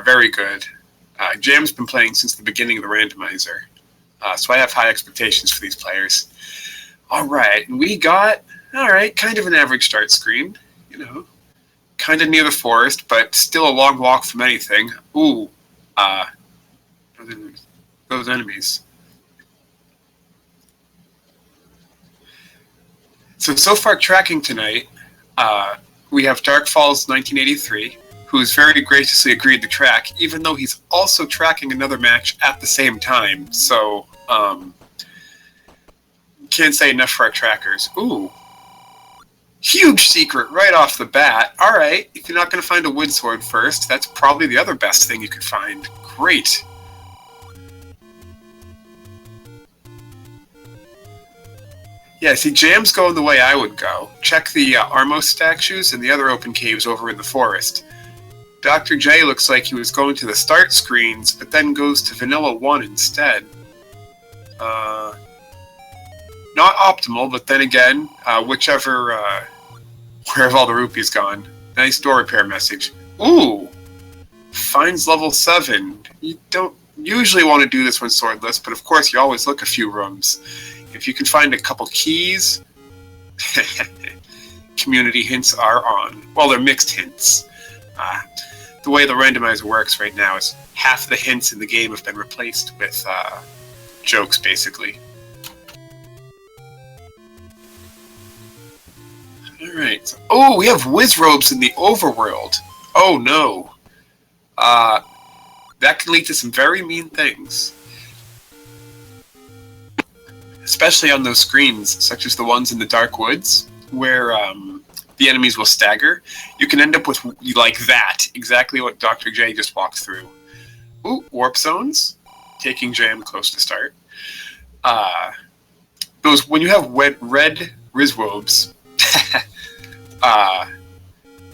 very good. Jam's been playing since the beginning of the randomizer, so I have high expectations for these players. All right, and we got, kind of an average start screen, kind of near the forest, but still a long walk from anything. Ooh, those enemies. So far tracking tonight, we have Dark Falls 1983, who's very graciously agreed to track, even though he's also tracking another match at the same time. So, can't say enough for our trackers. Ooh. Huge secret right off the bat. Alright, if you're not going to find a wood sword first, that's probably the other best thing you could find. Great. Yeah, see, Jam's going the way I would go. Check the Armos statues and the other open caves over in the forest. Dr. J looks like he was going to the start screens, but then goes to Vanilla 1 instead. Not optimal, but then again, wherever all the rupees gone. Nice door repair message. Ooh! Finds level 7. You don't usually want to do this when swordless, but of course you always look a few rooms. If you can find a couple keys, community hints are on. Well, they're mixed hints. The way the randomizer works right now is half the hints in the game have been replaced with jokes, basically. Alright. Oh, we have whiz robes in the overworld. Oh, no. That can lead to some very mean things. Especially on those screens, such as the ones in the Dark Woods, where the enemies will stagger. You can end up with, like that, exactly what Dr. J just walked through. Ooh, warp zones, taking Jam close to start. Those, when you have red Rizwobes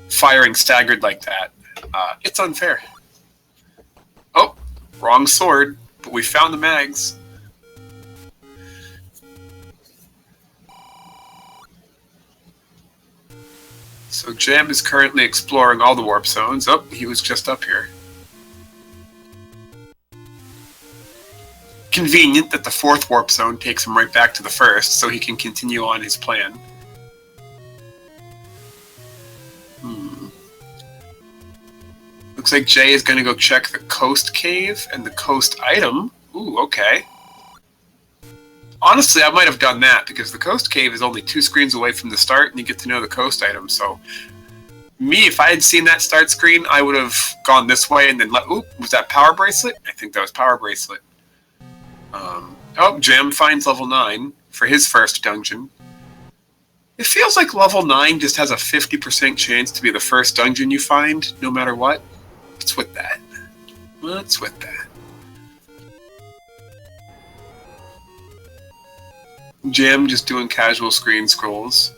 firing staggered like that, it's unfair. Oh, wrong sword, but we found the mags. So Jam is currently exploring all the warp zones. Oh, he was just up here. Convenient that the fourth warp zone takes him right back to the first, so he can continue on his plan. Looks like Jay is going to go check the coast cave and the coast item. Ooh, okay. Honestly, I might have done that, because the coast cave is only 2 screens away from the start, and you get to know the coast item, so... Me, if I had seen that start screen, I would have gone this way and then Oop, was that Power Bracelet? I think that was Power Bracelet. Oh, Jam finds level 9 for his first dungeon. It feels like level 9 just has a 50% chance to be the first dungeon you find, no matter what. What's with that? What's with that? Jam just doing casual screen scrolls.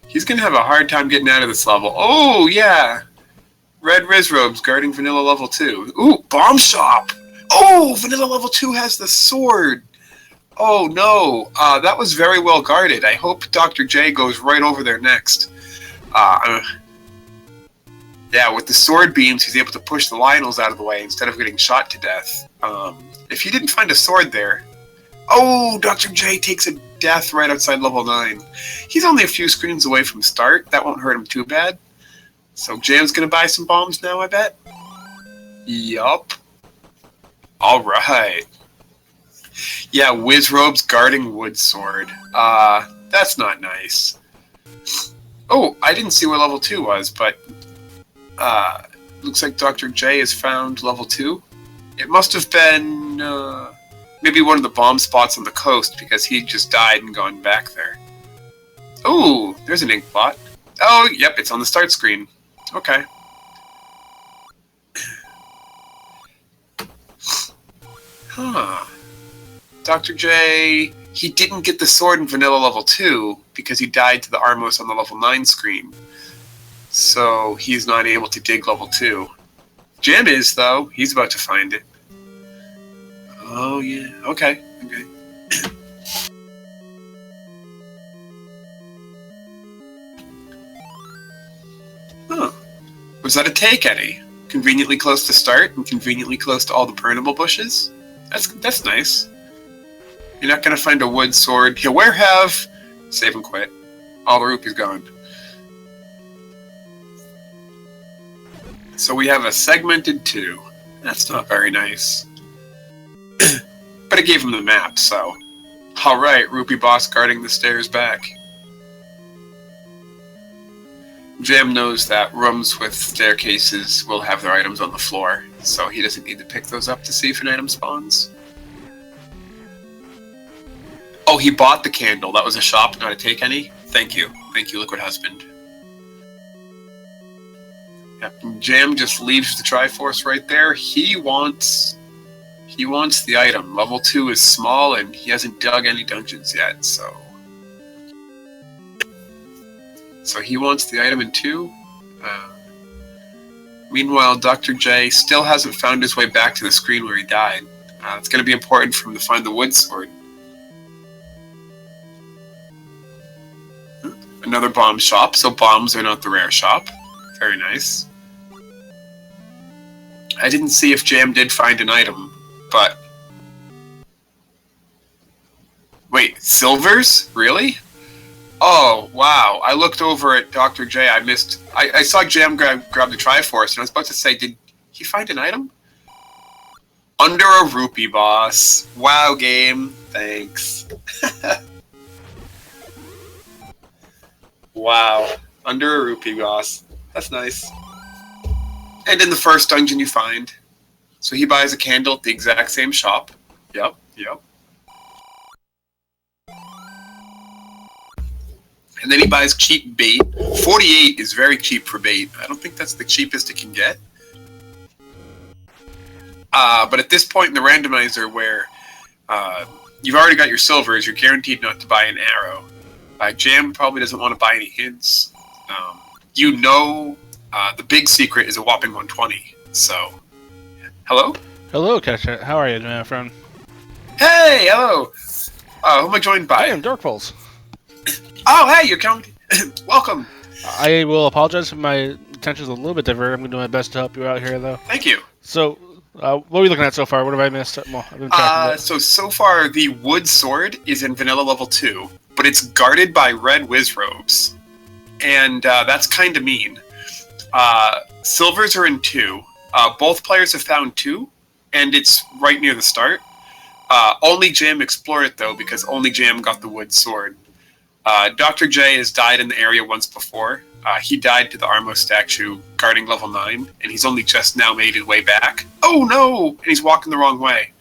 He's going to have a hard time getting out of this level. Oh, yeah! Red Rizrobes guarding Vanilla level 2. Ooh, Bomb Shop! Oh, Vanilla level 2 has the sword! Oh, no. That was very well guarded. I hope Dr. J goes right over there next. Yeah, with the sword beams, he's able to push the Lionels out of the way instead of getting shot to death. If he didn't find a sword there... Oh, Dr. J takes a death right outside level 9. He's only a few screens away from start. That won't hurt him too bad. So Jam's going to buy some bombs now, I bet? Yup. Alright. Yeah, Wizrobes guarding Wood Sword. That's not nice. Oh, I didn't see where level 2 was, but... looks like Dr. J has found level 2. It must have been, maybe one of the bomb spots on the coast, because he just died and gone back there. Ooh, there's an ink blot. Oh, yep, it's on the start screen. Okay. Huh. Dr. J, he didn't get the sword in Vanilla level 2, because he died to the Armos on the level 9 screen. So he's not able to dig level 2. Jam is, though. He's about to find it. Oh, yeah. Okay. Okay. Huh. Was that a take, Eddie? Conveniently close to start and conveniently close to all the perennial bushes. That's nice. You're not going to find a wood sword. Yeah, where have... Save and quit. All the rupees gone. So we have a segmented 2. That's not very nice. But it gave him the map, so... Alright, Rupee Boss guarding the stairs back. Jam knows that rooms with staircases will have their items on the floor, so he doesn't need to pick those up to see if an item spawns. Oh, he bought the candle. That was a shop, not a take any? Thank you. Thank you, Liquid Husband. Yep. Jam just leaves the Triforce right there. He wants the item. Level 2 is small, and he hasn't dug any dungeons yet, so... So he wants the item in 2. Meanwhile, Dr. J still hasn't found his way back to the screen where he died. It's going to be important for him to find the wood sword. Another bomb shop, so bombs are not the rare shop. Very nice. I didn't see if Jam did find an item, but... Wait, silvers? Really? Oh, wow. I looked over at Dr. J. I missed... I saw Jam grab the Triforce, and I was about to say, did he find an item? Under a rupee, boss. Wow, game. Thanks. Wow. Under a rupee, boss. That's nice. And in the first dungeon you find. So he buys a candle at the exact same shop. Yep, yep. And then he buys cheap bait. 48 is very cheap for bait. I don't think that's the cheapest it can get. But at this point in the randomizer where you've already got your silvers, you're guaranteed not to buy an arrow. Jam probably doesn't want to buy any hints. You know the big secret is a whopping 120. So, hello? Hello, Kesha. How are you, my friend? Hey, hello. Who am I joined by? I am Dark Pulse. Oh, hey, you're coming. Welcome. I will apologize if my intention's a little bit different. I'm going to do my best to help you out here, though. Thank you. So, what are we looking at so far? What have I missed? Well, I've been tracking it. So far, the wood sword is in vanilla level 2, but it's guarded by red whiz robes. And that's kind of mean. Silvers are in 2. Both players have found 2, and it's right near the start. Only Jam explored it, though, because only Jam got the wood sword. Dr. J has died in the area once before. He died to the Armo statue guarding level 9, and he's only just now made his way back. Oh no! And he's walking the wrong way.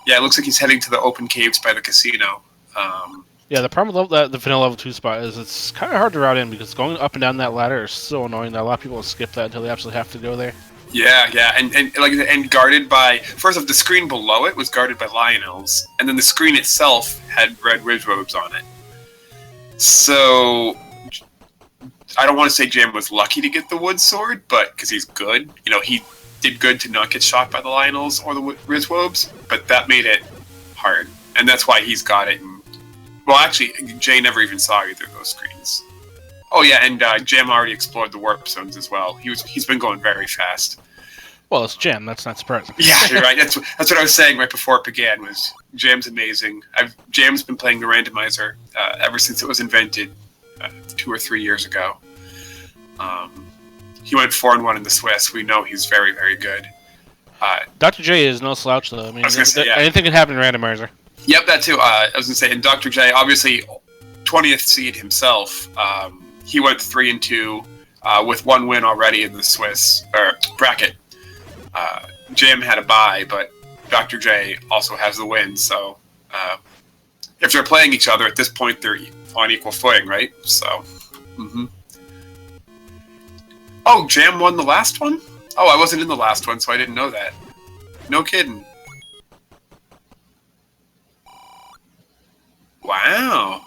Yeah, it looks like he's heading to the open caves by the casino. Yeah, the problem with the vanilla level 2 spot is it's kind of hard to route in because going up and down that ladder is so annoying that a lot of people will skip that until they absolutely have to go there. Yeah, and guarded by... First off, the screen below it was guarded by Lionels, and then the screen itself had red whiz robes on it. So, I don't want to say Jam was lucky to get the wood sword, but because he's good. You know, he did good to not get shot by the Lionels or the Rizwobes, but that made it hard. And that's why he's got it. And, well, actually, Jay never even saw either of those screens. Oh, yeah, and Jam already explored the warp zones as well. He's been going very fast. Well, it's Jam. That's not surprising. Yeah, you're right. That's what I was saying right before it began. Was Jam's amazing. Jam's been playing the randomizer ever since it was invented 2 or 3 years ago. He went 4-1 in the Swiss. We know he's very, very good. Dr. J is no slouch, though. I mean, anything can happen in randomizer. Yep, that too. I was gonna say, and Dr. J, obviously 20th seed himself. He went 3-2 with 1 win already in the Swiss bracket. Jam had a bye, but Dr. J also has the win, so if they're playing each other at this point, they're on equal footing, right? So, Oh, Jam won the last one? Oh, I wasn't in the last one, so I didn't know that. No kidding. Wow.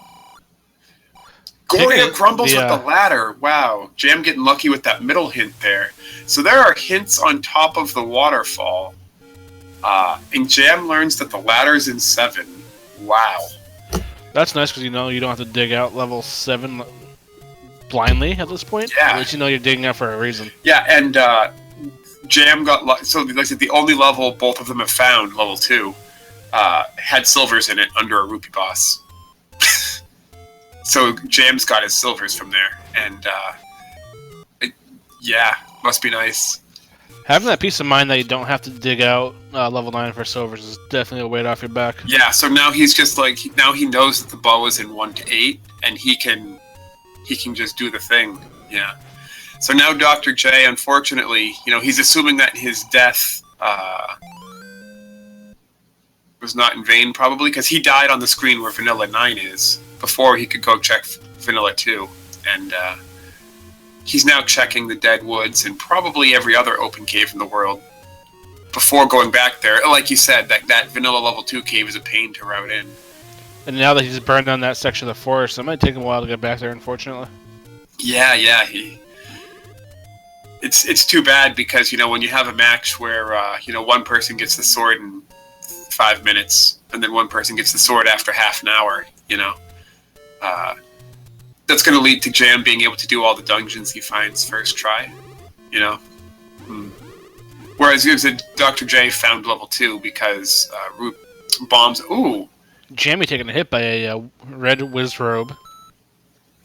Goria crumbles with the ladder. Wow. Jam getting lucky with that middle hint there. So there are hints on top of the waterfall. And Jam learns that the ladder's in 7. Wow. That's nice because you know you don't have to dig out level 7 blindly at this point. Yeah. At least you know you're digging out for a reason. Yeah, and Jam got so like I said, the only level both of them have found, level 2, had silvers in it under a rupee boss. So Jam's got his silvers from there, and yeah, must be nice. Having that peace of mind that you don't have to dig out level 9 for silvers is definitely a weight off your back. Yeah, so now he's just like, now he knows that the bow is in 1 to 8, and he can just do the thing. Yeah. So now Dr. J, unfortunately, he's assuming that his death was not in vain, probably, because he died on the screen where Vanilla 9 is, before he could go check Vanilla 2. And he's now checking the Dead Woods and probably every other open cave in the world before going back there. Like you said, that Vanilla level 2 cave is a pain to route in. And now that he's burned down that section of the forest, it might take him a while to get back there, unfortunately. Yeah, It's too bad because, when you have a match where, one person gets the sword in 5 minutes and then one person gets the sword after half an hour, that's going to lead to Jam being able to do all the dungeons he finds first try, Whereas Dr. J found level 2 because bombs. Ooh. Jammy taking a hit by a red whiz robe.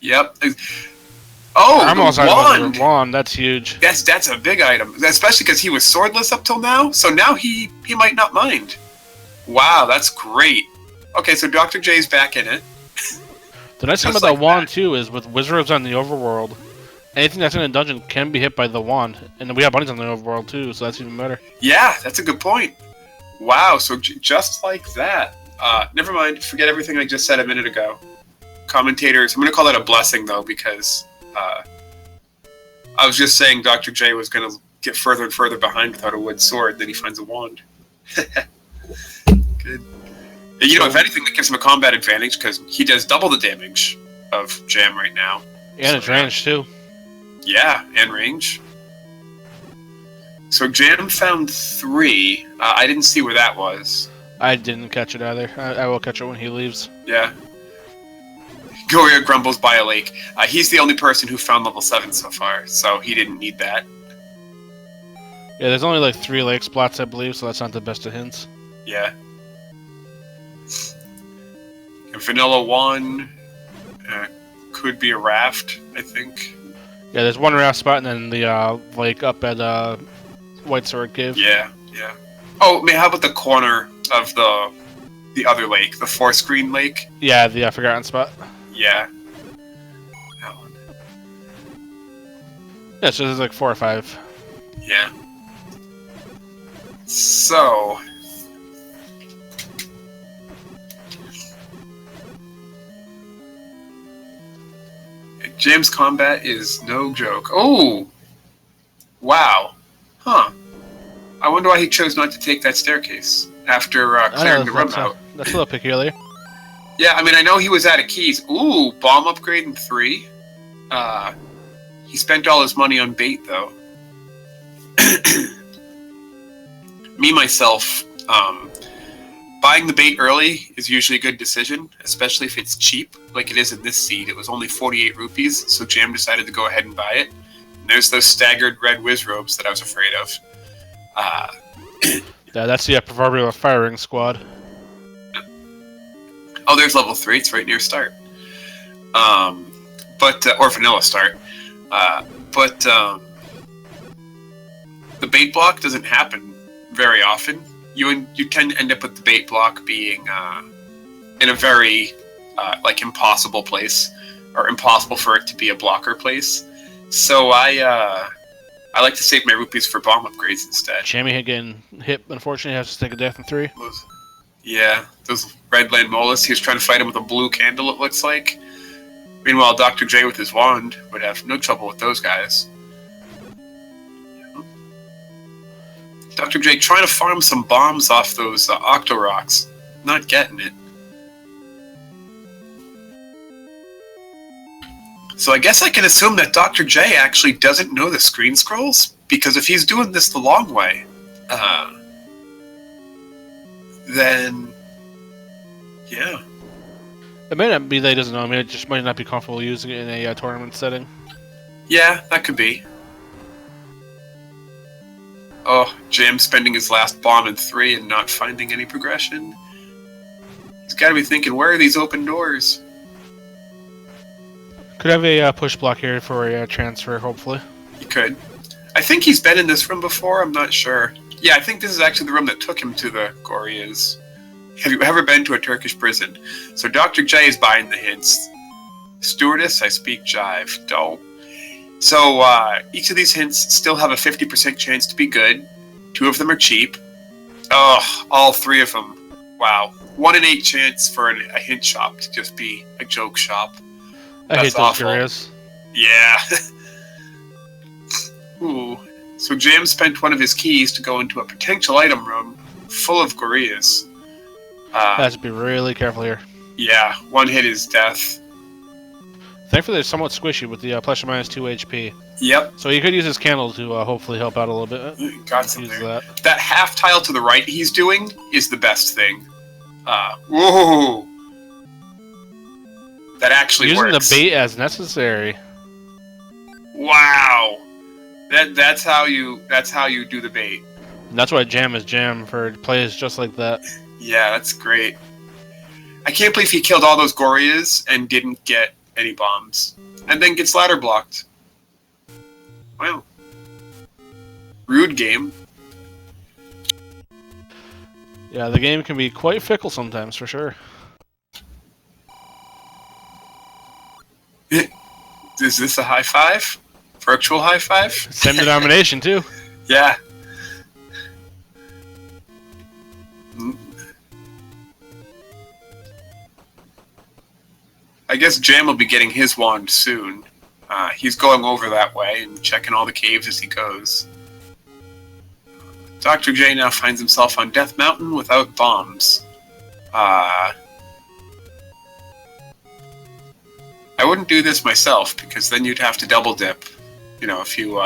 Yep. Oh, almost the wand. Wand. That's huge. That's a big item, especially because he was swordless up till now. So now he might not mind. Wow, that's great. Okay, so Dr. J's back in it. The nice thing about that wand too is with wizards on the overworld, anything that's in a dungeon can be hit by the wand, and we have bunnies on the overworld too, so that's even better. Yeah, that's a good point. Wow, so just like that. Never mind. Forget everything I just said a minute ago. Commentators. I'm going to call that a blessing though, because I was just saying Dr. J was going to get further and further behind without a wood sword, then he finds a wand. Good. If anything, that gives him a combat advantage because he does double the damage of Jam right now. And it's range too. Yeah, and range. So Jam found 3. I didn't see where that was. I didn't catch it either. I will catch it when he leaves. Yeah. Goria grumbles by a lake. He's the only person who found level 7 so far, so he didn't need that. Yeah, there's only like 3 lake spots, I believe, so that's not the best of hints. Yeah. And Vanilla 1 could be a raft, I think. Yeah, there's 1 raft spot and then the lake up at White Sword Cave. Yeah. Oh, how about the corner of the other lake, the 4-screen lake? Yeah, the Forgotten spot. Yeah. That one. Yeah, so there's like 4 or 5. Yeah. So... Jam's combat is no joke. Oh! Wow. Huh. I wonder why he chose not to take that staircase after clearing the room out. That's a little peculiar. Yeah, I know he was out of keys. Ooh, bomb upgrade in 3. He spent all his money on bait, though. Me, myself, buying the bait early is usually a good decision, especially if it's cheap, like it is in this seed. It was only 48 rupees, so Jam decided to go ahead and buy it. And there's those staggered red whiz robes that I was afraid of. Yeah, that's the proverbial firing squad. Oh, there's level 3. It's right near start. Or vanilla start. But the bait block doesn't happen very often. You tend to end up with the bait block being in a very impossible place, or impossible for it to be a blocker place. So I like to save my rupees for bomb upgrades instead. Jamie getting hit, unfortunately, has to take a death in 3. Yeah, those red land mollusts. He was trying to fight him with a blue candle, it looks like. Meanwhile, Dr. J with his wand would have no trouble with those guys. Dr. J trying to farm some bombs off those octo rocks. Not getting it. So I guess I can assume that Dr. J actually doesn't know the screen scrolls, because if he's doing this the long way, then yeah. It may not be that he doesn't know. I mean, it just might not be comfortable using it in a tournament setting. Yeah, that could be. Oh, Jam spending his last bomb in 3 and not finding any progression. He's got to be thinking, where are these open doors? Could have a push block here for a transfer, hopefully. He could. I think he's been in this room before, I'm not sure. Yeah, I think this is actually the room that took him to the Gorias. Have you ever been to a Turkish prison? So Dr. J is buying the hints. Stewardess, I speak jive. Dope. So each of these hints still have a 50% chance to be good. 2 of them are cheap. Oh, all 3 of them. Wow. 1 in 8 chance for a hint shop to just be a joke shop. I hate those Gorias. Yeah. Ooh. So Jam spent 1 of his keys to go into a potential item room full of Gorias. Has to be really careful here. Yeah, 1 hit is death. Thankfully, they're somewhat squishy with the plus or minus 2 HP. Yep. So he could use his candle to hopefully help out a little bit. Got some there. That half tile to the right he's doing is the best thing. Whoa! That actually using works. Using the bait as necessary. Wow! That's how you do the bait. And that's why Jam is Jam for plays just like that. Yeah, that's great. I can't believe he killed all those Gorias and didn't get any bombs. And then gets ladder blocked. Wow. Rude game. Yeah, the game can be quite fickle sometimes, for sure. Is this a high five? Virtual high five? Same denomination, too. Yeah. I guess Jam will be getting his wand soon. He's going over that way and checking all the caves as he goes. Dr. J now finds himself on Death Mountain without bombs. I wouldn't do this myself, because then you'd have to double dip. You know, if you,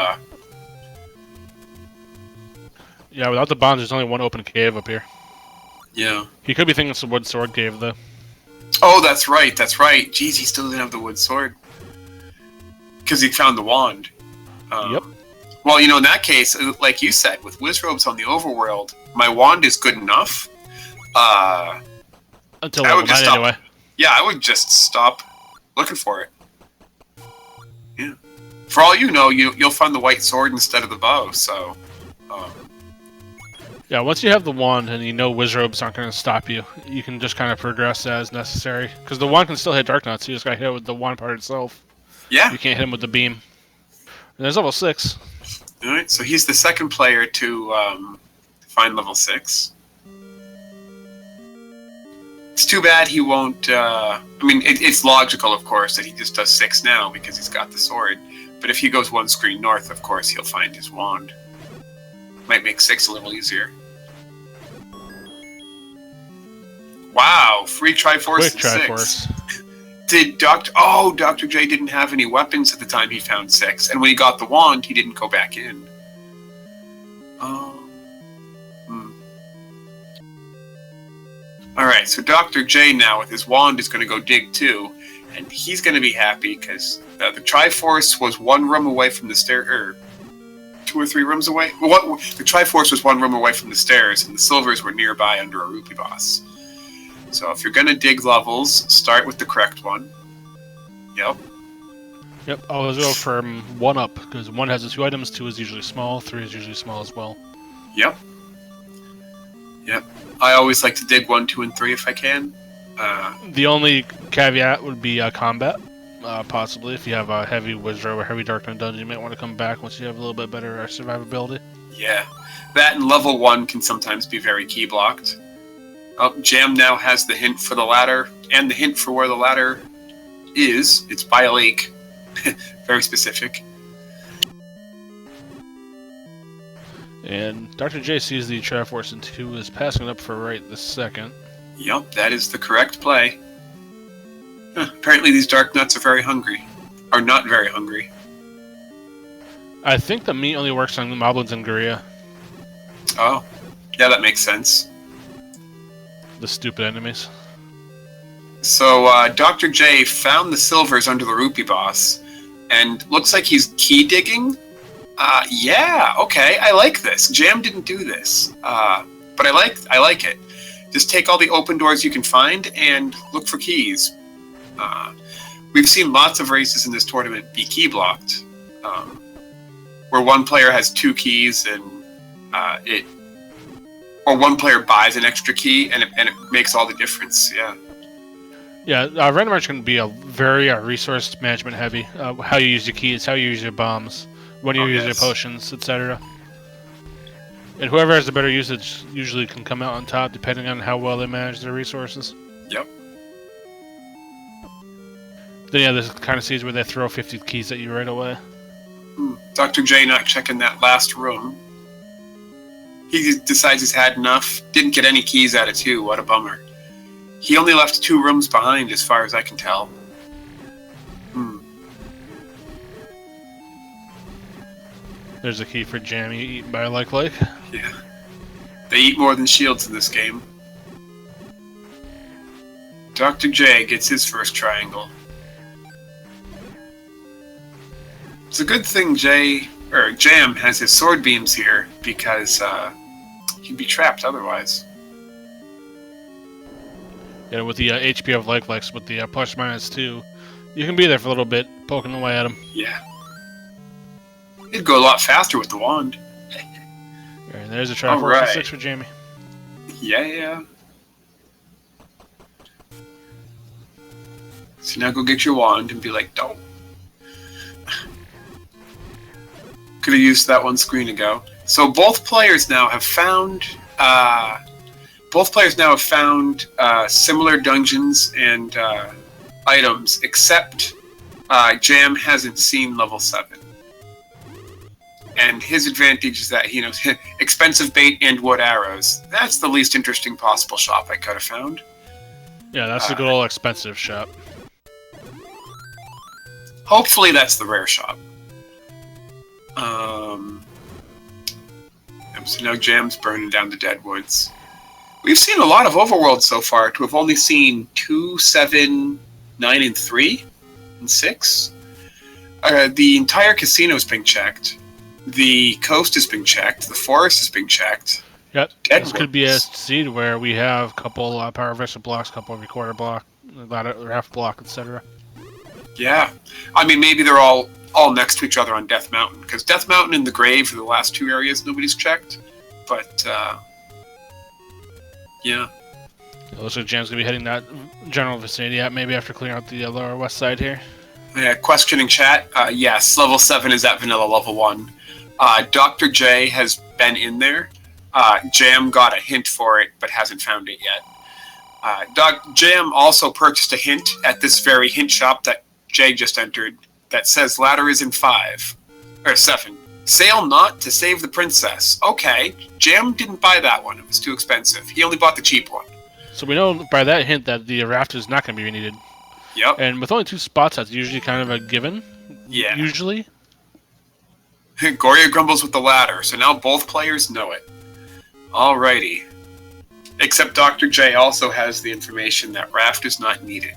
Yeah, without the bombs, there's only 1 open cave up here. Yeah. He could be thinking it's a wood sword cave, though. Oh, that's right, that's right. Jeez, he still didn't have the wood sword. Because he found the wand. Yep. Well, you know, in that case, like you said, with Wizrobes on the overworld, my wand is good enough. Until level 9 anyway. Yeah, I would just stop looking for it. Yeah. For all you know, you'll find the white sword instead of the bow, so... Yeah, once you have the wand and you know Wizrobes aren't going to stop you, you can just kind of progress as necessary. Because the wand can still hit Dark Nuts, you just got to hit it with the wand part itself. Yeah. You can't hit him with the beam. And there's level 6. Alright, so he's the second player to find level 6. It's too bad he won't... I mean, it's logical, of course, that he just does 6 now because he's got the sword. But if he goes 1 screen north, of course, he'll find his wand. Might make 6 a little easier. Wow, free Triforce and 6. Did Dr. J didn't have any weapons at the time he found 6, and when he got the wand, he didn't go back in. Alright, so Dr. J now with his wand is going to go dig too, and he's going to be happy because the Triforce was 1 room away from the stair, 2 or 3 rooms away? Well, the Triforce was 1 room away from the stairs, and the silvers were nearby under a rupee boss. So if you're going to dig levels, start with the correct one. Yep. Yep, always go from 1 up, because 1 has the 2 items, 2 is usually small, 3 is usually small as well. Yep. Yep. I always like to dig 1, 2, and 3 if I can. The only caveat would be combat. Possibly, if you have a heavy Wizard or heavy Dark Knight dungeon, you might want to come back once you have a little bit better survivability. Yeah. That and level 1 can sometimes be very key blocked. Oh, Jam now has the hint for the ladder, and the hint for where the ladder is. It's by a lake. Very specific. And Dr. J sees the Triforce and 2 is passing it up for right this second. Yep, that is the correct play. Apparently these Dark Nuts are very hungry. Are not very hungry. I think the meat only works on Moblins and Guria. Oh. Yeah, that makes sense. The stupid enemies. So, Dr. J found the silvers under the rupee boss, and looks like he's key digging. Yeah, okay, I like this. Jam didn't do this, but I like it. Just take all the open doors you can find and look for keys. We've seen lots of races in this tournament be key blocked, where one player has 2 keys and or one player buys an extra key and it makes all the difference. Yeah. Yeah, Randomizer can be a very resource management heavy. How you use your keys, how you use your bombs, when you use your potions, etc. And whoever has the better usage usually can come out on top, depending on how well they manage their resources. Yep. Then yeah, this kind of sees where they throw 50 keys at you right away. Dr. J not checking that last room. He decides he's had enough. Didn't get any keys out of 2. What a bummer. He only left 2 rooms behind, as far as I can tell. There's a key for Jammy eaten by a like. Yeah. They eat more than shields in this game. Dr. J gets his first triangle. It's a good thing Jam has his sword beams here, because he'd be trapped otherwise. Yeah, with the HP of likes with the ±2, you can be there for a little bit, poking away at him. Yeah. It'd go a lot faster with the wand. And there's a Triforce 6 for Jamie. Yeah. So now go get your wand and be like, don't. Could have used that one screen ago. So both players now have found similar dungeons and items, except Jam hasn't seen level 7. And his advantage is that he knows expensive bait and wood arrows. That's the least interesting possible shop I could have found. Yeah, that's a good old expensive shop. Hopefully that's the rare shop. So now Jam's burning down the dead woods. We've seen a lot of overworld so far to have only seen 2, 7, 9, and 3, and 6. The entire casino is being checked. The coast is being checked. The forest is being checked. Yep. This could be a seed where we have a couple power vessel blocks, a couple recorder block, raft block, etc. Yeah. I mean, maybe they're all next to each other on Death Mountain, because Death Mountain and the Grave are the last 2 areas nobody's checked. But, yeah. It looks like Jam's going to be heading that general vicinity maybe after clearing out the lower west side here. Yeah, questioning chat. Yes, level 7 is at vanilla level 1. Dr. J has been in there. Jam got a hint for it, but hasn't found it yet. Jam also purchased a hint at this very hint shop that J just entered that says ladder is in 5. Or 7. Sail not to save the princess. Okay, Jam didn't buy that one. It was too expensive. He only bought the cheap one. So we know by that hint that the raft is not going to be needed. Yep. And with only 2 spots, that's usually kind of a given. Yeah. Usually. Goria grumbles with the ladder, so now both players know it. Alrighty. Except Dr. J also has the information that raft is not needed.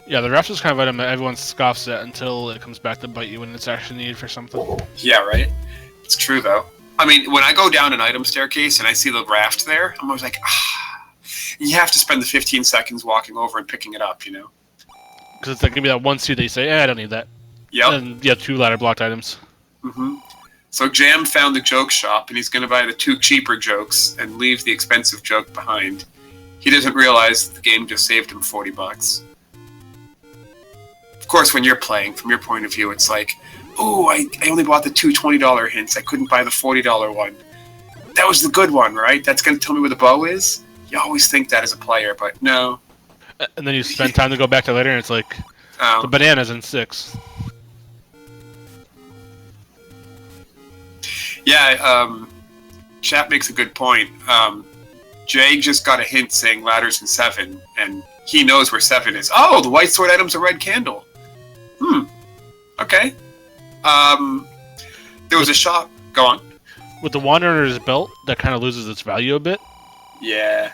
Yeah, the raft is kind of item that everyone scoffs at until it comes back to bite you when it's actually needed for something. Yeah, right? It's true, though. I mean, when I go down an item staircase and I see the raft there, I'm always like, you have to spend the 15 seconds walking over and picking it up, you know? Because it's like going to be that one seed that you say, I don't need that. Yep. And you have 2 ladder blocked items. So Jam found the joke shop, and he's going to buy the 2 cheaper jokes and leave the expensive joke behind. He doesn't realize that the game just saved him $40. Of course, when you're playing, from your point of view, it's like, oh, I only bought the 2 $20 hints. I couldn't buy the $40 one. That was the good one, right? That's going to tell me where the bow is? You always think that as a player, but no. And then you spend time to go back to later, and it's like, the banana's in 6. Yeah, chat makes a good point. Jay just got a hint saying ladders in 7, and he knows where 7 is. Oh, the white sword item's a red candle. Okay. There was a shop. Go on. With the Wanderer's belt, that kind of loses its value a bit. Yeah.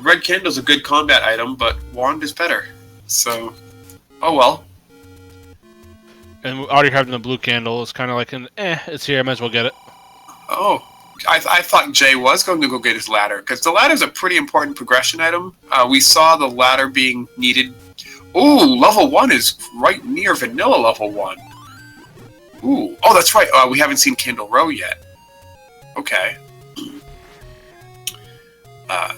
Red candle's a good combat item, but wand is better. So, oh well. And already having the blue candle is kind of like an it's here. I might as well get it. Oh, I thought Jay was going to go get his ladder, because the ladder is a pretty important progression item. We saw the ladder being needed. Ooh, level 1 is right near vanilla level 1. Ooh, oh, that's right. We haven't seen Candle Row yet. Okay.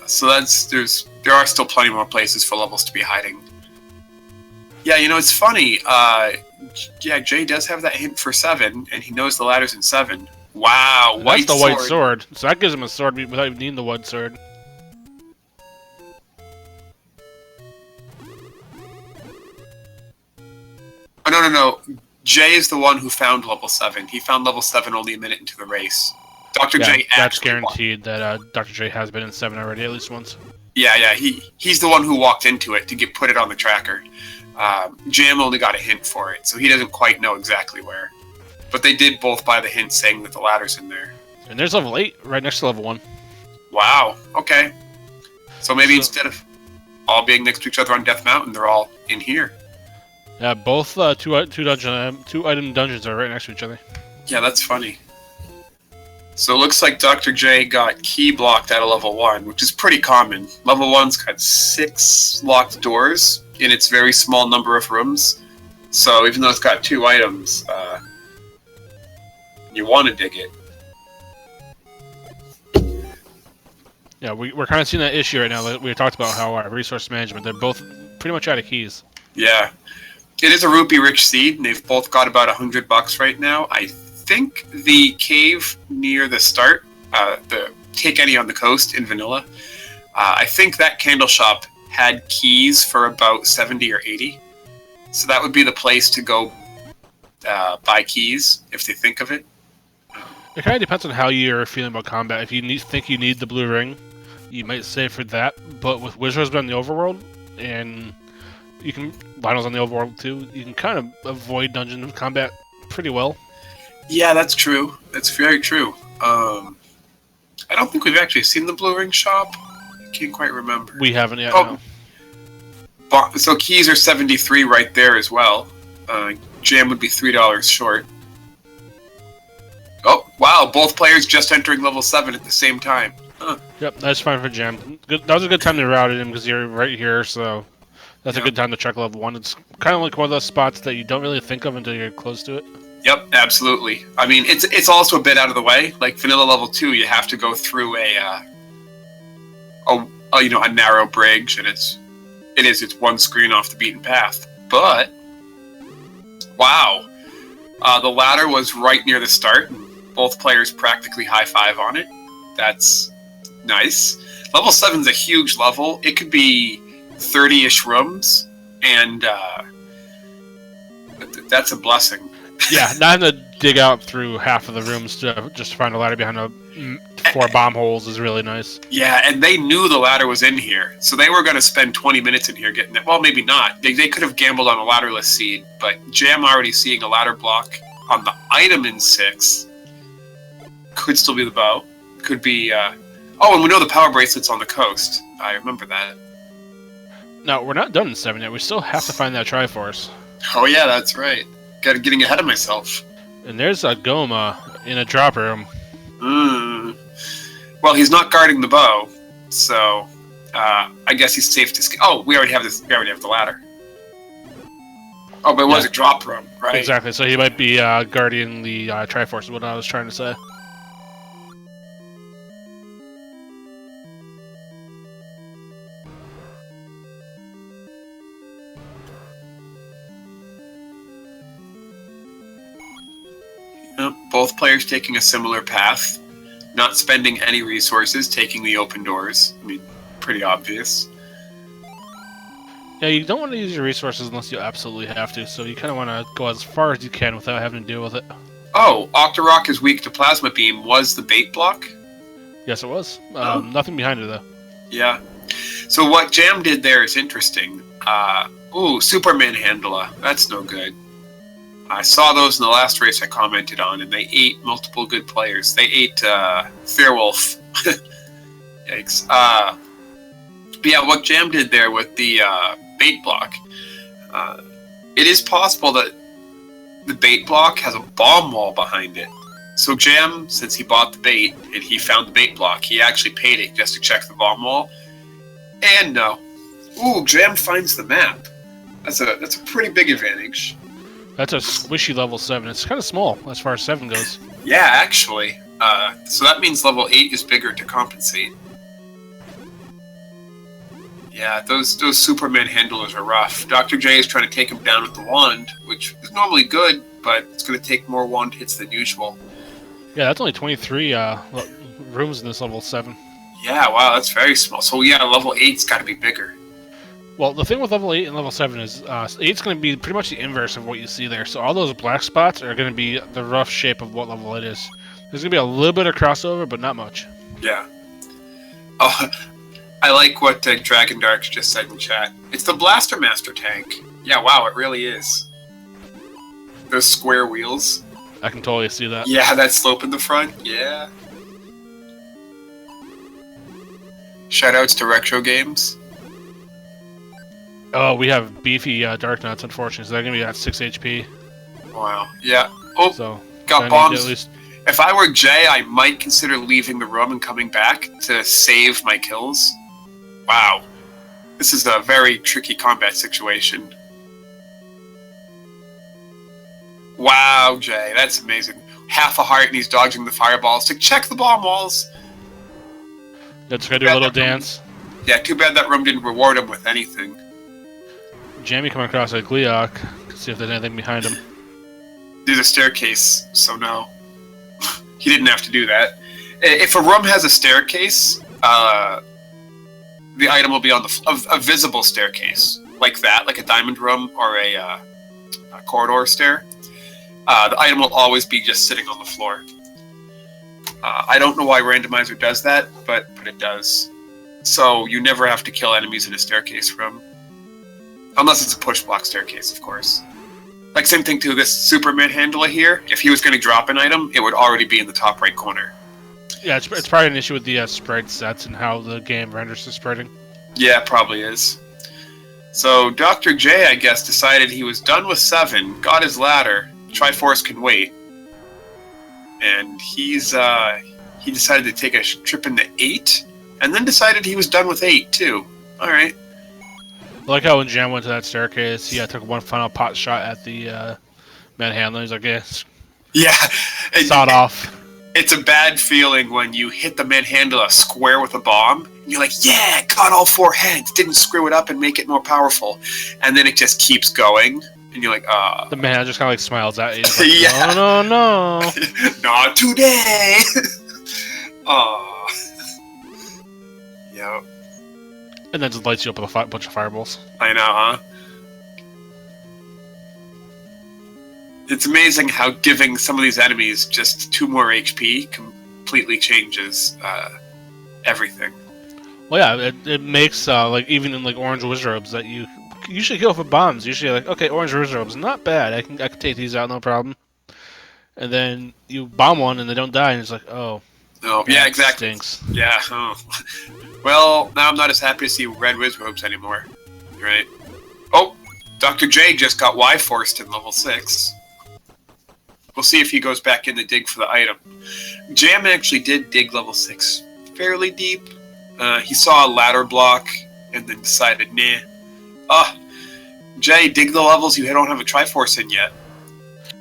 So there are still plenty more places for levels to be hiding. Yeah, you know, it's funny. Yeah, Jay does have that hint for 7, and he knows the ladder's in 7. Wow, That's the white sword. So that gives him a sword without even needing the white sword. Oh, no. Jay is the one who found level 7. He found level 7 only a minute into the race. Dr. J that's guaranteed that Dr. J has been in 7 already, at least once. Yeah, he's the one who walked into it to put it on the tracker. Jam only got a hint for it, so he doesn't quite know exactly where. But they did both buy the hint saying that the ladder's in there. And there's level 8 right next to level 1. Wow, okay. So maybe instead of all being next to each other on Death Mountain, they're all in here. Yeah, both two item dungeons are right next to each other. Yeah, that's funny. So it looks like Dr. J got key blocked out of level 1, which is pretty common. Level 1's got 6 locked doors in its very small number of rooms. So even though it's got 2 items, you want to dig it. Yeah, we're kind of seeing that issue right now. That we talked about how our resource management, they're both pretty much out of keys. Yeah. It is a rupee-rich seed, and they've both got about $100 right now. I think the cave near the start, the Take Any on the Coast in vanilla, I think that candle shop had keys for about 70 or 80. So that would be the place to go buy keys, if they think of it. It kind of depends on how you're feeling about combat. If you think you need the blue ring, you might save for that. But with Wizard's Been in the overworld, and you can Lionel's on the overworld too, you can kind of avoid dungeon combat pretty well. Yeah, that's true. That's very true. I don't think we've actually seen the blue ring shop. I can't quite remember. We haven't yet. No. So keys are 73 right there as well. Jam would be $3 short. Oh, wow, both players just entering level 7 at the same time. Huh. Yep, that's fine for Jam. That was a good time to route him because you're right here, so that's a good time to check level 1. It's kind of like one of those spots that you don't really think of until you're close to it. Yep, absolutely. I mean, it's also a bit out of the way. Like vanilla level 2, you have to go through a narrow bridge, and it's one screen off the beaten path. But wow, the ladder was right near the start. Both players practically high five on it. That's nice. Level 7's a huge level. It could be 30-ish rooms, and that's a blessing. Yeah, not having to dig out through half of the rooms to just find a ladder behind 4 bomb holes is really nice. Yeah, and they knew the ladder was in here, so they were going to spend 20 minutes in here getting it. Well, maybe not. They could have gambled on a ladderless seed, but Jam already seeing a ladder block on the item in 6 could still be the bow. Could be... Oh, and we know the power bracelet's on the coast. I remember that. No, we're not done in 7 yet. We still have to find that Triforce. Oh yeah, that's right. Getting ahead of myself. And there's a Goma in a drop room. Well, he's not guarding the bow, so I guess he's safe to... Oh, we already have this. We already have the ladder. Oh, but it was a drop room, right? Exactly. So he might be guarding the Triforce. Is what I was trying to say. Both players taking a similar path, not spending any resources, taking the open doors. I mean, pretty obvious. Yeah, you don't want to use your resources unless you absolutely have to, so you kind of want to go as far as you can without having to deal with it. Oh, Octorok is weak to Plasma Beam was the bait block? Yes, it was. Nothing behind it, though. Yeah. So what Jam did there is interesting. Superman Handler. That's no good. I saw those in the last race I commented on, and they ate multiple good players. They ate Fairwolf. Yikes. But yeah, what Jam did there with the bait block, it is possible that the bait block has a bomb wall behind it. So Jam, since he bought the bait and he found the bait block, he actually paid it just to check the bomb wall. And no. Ooh, Jam finds the map. That's a pretty big advantage. That's a squishy level 7. It's kind of small as far as 7 goes. Yeah, actually. So that means level 8 is bigger to compensate. Yeah, those Superman handlers are rough. Dr. J is trying to take him down with the wand, which is normally good, but it's going to take more wand hits than usual. Yeah, that's only 23 rooms in this level 7. Yeah, wow, that's very small. So yeah, level 8's got to be bigger. Well, the thing with level 8 and level 7 is 8's going to be pretty much the inverse of what you see there. So all those black spots are going to be the rough shape of what level it is. There's going to be a little bit of crossover, but not much. Yeah. Oh, I like what Dragon Dark just said in chat. It's the Blaster Master tank. Yeah, wow, it really is. Those square wheels. I can totally see that. Yeah, that slope in the front. Yeah. Shoutouts to retro games. Oh, we have beefy Dark Knights, unfortunately. So they're going to be at 6 HP. Wow. Yeah. Oh, so got bombs. If I were Jay, I might consider leaving the room and coming back to save my kills. Wow. This is a very tricky combat situation. Wow, Jay, that's amazing. Half a heart and he's dodging the fireballs to check the bomb walls. Let's go do a little dance. Yeah, too bad that room didn't reward him with anything. Jamie coming across a Gleeok. See if there's anything behind him. There's a staircase, so no. He didn't have to do that. If a room has a staircase, the item will be on a visible staircase. Like that, like a diamond room or a corridor stair. The item will always be just sitting on the floor. I don't know why Randomizer does that, but it does. So you never have to kill enemies in a staircase room. Unless it's a push block staircase, of course. Like same thing to this Superman handler here. If he was going to drop an item, it would already be in the top right corner. Yeah, it's probably an issue with the sprite sets and how the game renders the spreading. Yeah, it probably is. So Dr. J, I guess, decided he was done with 7, got his ladder, Triforce can wait, and he decided to take a trip into 8, and then decided he was done with 8 too. All right. I like how when Jam went to that staircase, he took one final pot shot at the manhandler. He's like, yeah, sawed off. It's a bad feeling when you hit the manhandler square with a bomb, and you're like, yeah, got all 4 heads, didn't screw it up and make it more powerful, and then it just keeps going, and you're like, The manhandler just kind of like smiles at you. Like, yeah. No. Not today. Yep. And then just lights you up with a bunch of fireballs. I know, huh? It's amazing how giving some of these enemies just 2 more HP completely changes everything. Well, yeah, it makes like even in like orange wizards that you usually go for bombs. Usually, like, okay, orange wizards not bad. I can take these out, no problem. And then you bomb one and they don't die, and it's like, oh. Oh, yeah, exactly. Stinks. Yeah. Oh. Well, now I'm not as happy to see red wizards anymore. Right. Oh, Dr. J just got Y-forced in level 6. We'll see if he goes back in to dig for the item. Jam actually did dig level 6 fairly deep. He saw a ladder block and then decided, nah. Jay, dig the levels you don't have a Triforce in yet.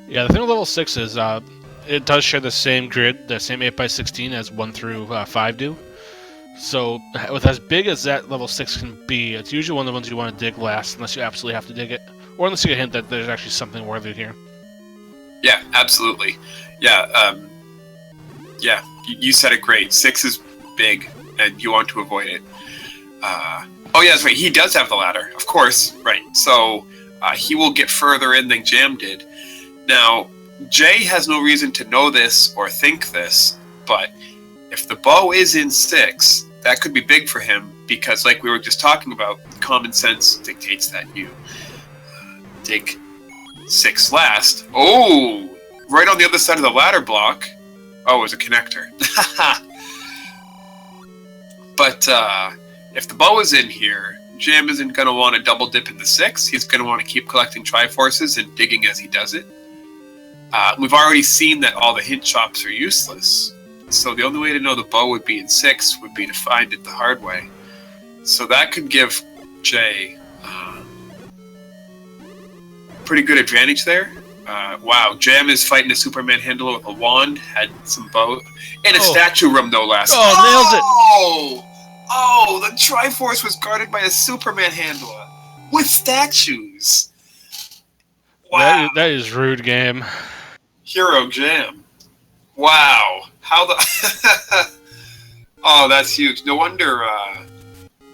Yeah, the thing with level 6 is it does share the same grid, the same 8x16 as 1 through 5 do. So, with as big as that level 6 can be, it's usually one of the ones you want to dig last, unless you absolutely have to dig it. Or unless you get a hint that there's actually something worthy here. Yeah, absolutely. Yeah, you said it great. 6 is big, and you want to avoid it. Oh yeah, that's right. He does have the ladder, of course. Right. So he will get further in than Jam did. Now, Jay has no reason to know this or think this, but if the bow is in 6, that could be big for him because, like we were just talking about, common sense dictates that you dig 6 last. Oh, right on the other side of the ladder block. Oh, it was a connector. But if the bow is in here, Jam isn't going to want to double dip into 6. He's going to want to keep collecting Triforces and digging as he does it. We've already seen that all the hint shops are useless. So the only way to know the bow would be in 6 would be to find it the hard way. So that could give Jay pretty good advantage there. Wow, Jam is fighting a Superman handler with a wand, had some bow, in a statue room no less. Oh, nailed it! Oh, the Triforce was guarded by a Superman handler with statues. Wow, that is rude game. Hero Jam. Wow, how the? Oh, that's huge. No wonder.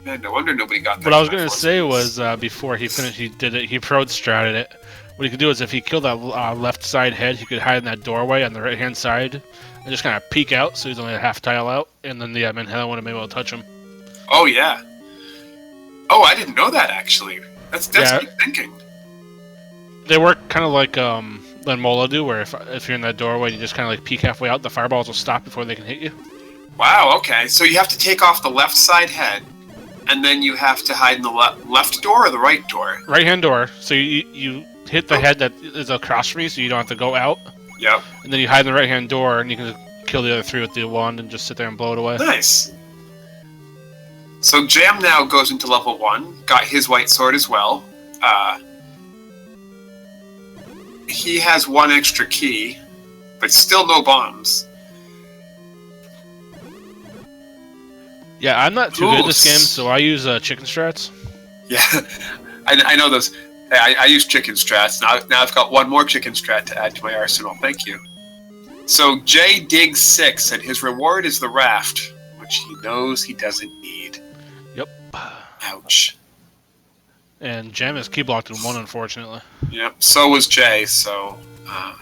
Man, no wonder nobody got that. What I was gonna say was before he finished, he pro'd stratted it. What he could do is if he killed that left side head, he could hide in that doorway on the right hand side and just kind of peek out, so he's only a half tile out, and then the Manhattan wouldn't be able to touch him. Oh yeah. Oh, I didn't know that actually. That's deep thinking. They work kind of like Mola do, where if you're in that doorway, you just kind of like peek halfway out, the fireballs will stop before they can hit you. Wow. Okay, so you have to take off the left side head, and then you have to hide in the left door or the right door. Right hand door. So you hit the head that is across from you, so you don't have to go out. Yep. And then you hide in the right hand door, and you can kill the other 3 with the wand and just sit there and blow it away. Nice. So Jam now goes into level 1, got his white sword as well. He has 1 extra key, but still no bombs. Yeah, I'm not too good at this game, so I use chicken strats. Yeah, I know those. I use chicken strats. Now I've got 1 more chicken strat to add to my arsenal. Thank you. So Jay digs 6, and his reward is the raft, which he knows he doesn't need. Yep. Ouch. And Jam is key blocked in 1, unfortunately. Yep, so was Jay, so I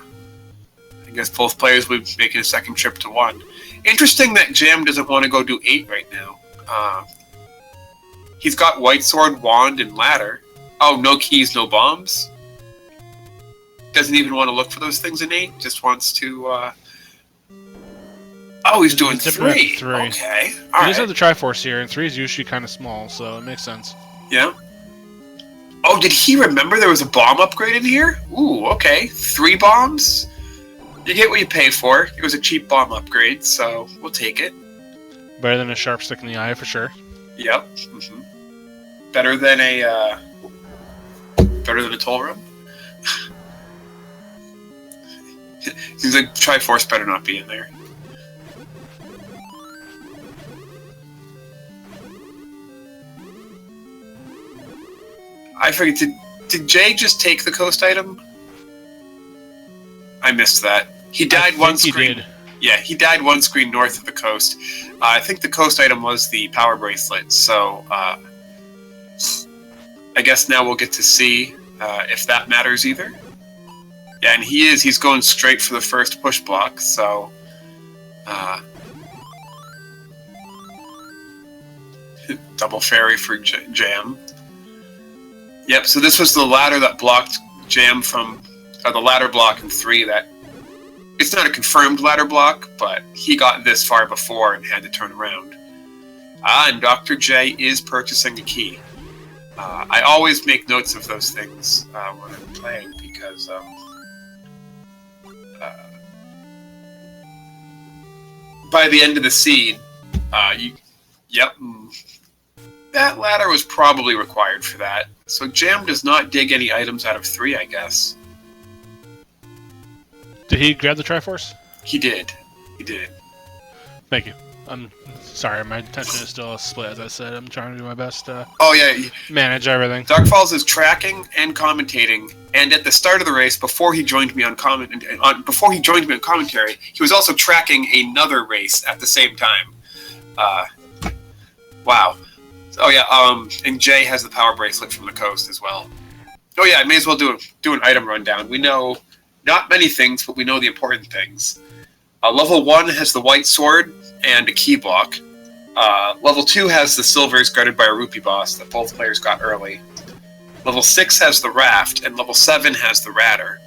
guess both players will be making a second trip to 1. Interesting that Jam doesn't want to go do 8 right now. He's got white sword, wand, and ladder. Oh, no keys, no bombs? Doesn't even want to look for those things in 8, just wants to... Oh, he's doing 3. Okay, all right. He does have the Triforce here, and 3 is usually kind of small, so it makes sense. Yeah. Oh, did he remember there was a bomb upgrade in here? Ooh, okay. 3 bombs? You get what you pay for. It was a cheap bomb upgrade, so we'll take it. Better than a sharp stick in the eye, for sure. Yep. Mm-hmm. Better than a toll room? Seems like Triforce better not be in there. I forget, did Jay just take the coast item? I missed that. He died 1 screen. He did. Yeah, he died 1 screen north of the coast. I think the coast item was the power bracelet, so I guess now we'll get to see if that matters either. Yeah, and he's going straight for the first push block, so double fairy for Jam. Yep, so this was the ladder that blocked Jam from... the ladder block in 3 that... It's not a confirmed ladder block, but he got this far before and had to turn around. And Dr. J is purchasing a key. I always make notes of those things when I'm playing, because... by the end of the scene, that ladder was probably required for that. So Jam does not dig any items out of 3, I guess. Did he grab the Triforce? He did. He did. Thank you. I'm sorry, my attention is still split, as I said. I'm trying to do my best to manage everything. Dark Falls is tracking and commentating, and at the start of the race, before he joined me on commentary, he was also tracking another race at the same time. Wow. Oh yeah, and Jay has the power bracelet from the coast as well. Oh yeah, I may as well do an item rundown. We know not many things, but we know the important things. Level 1 has the white sword and a key block. Level 2 has the silvers guarded by a rupee boss that both players got early. Level 6 has the raft, and level 7 has the radar.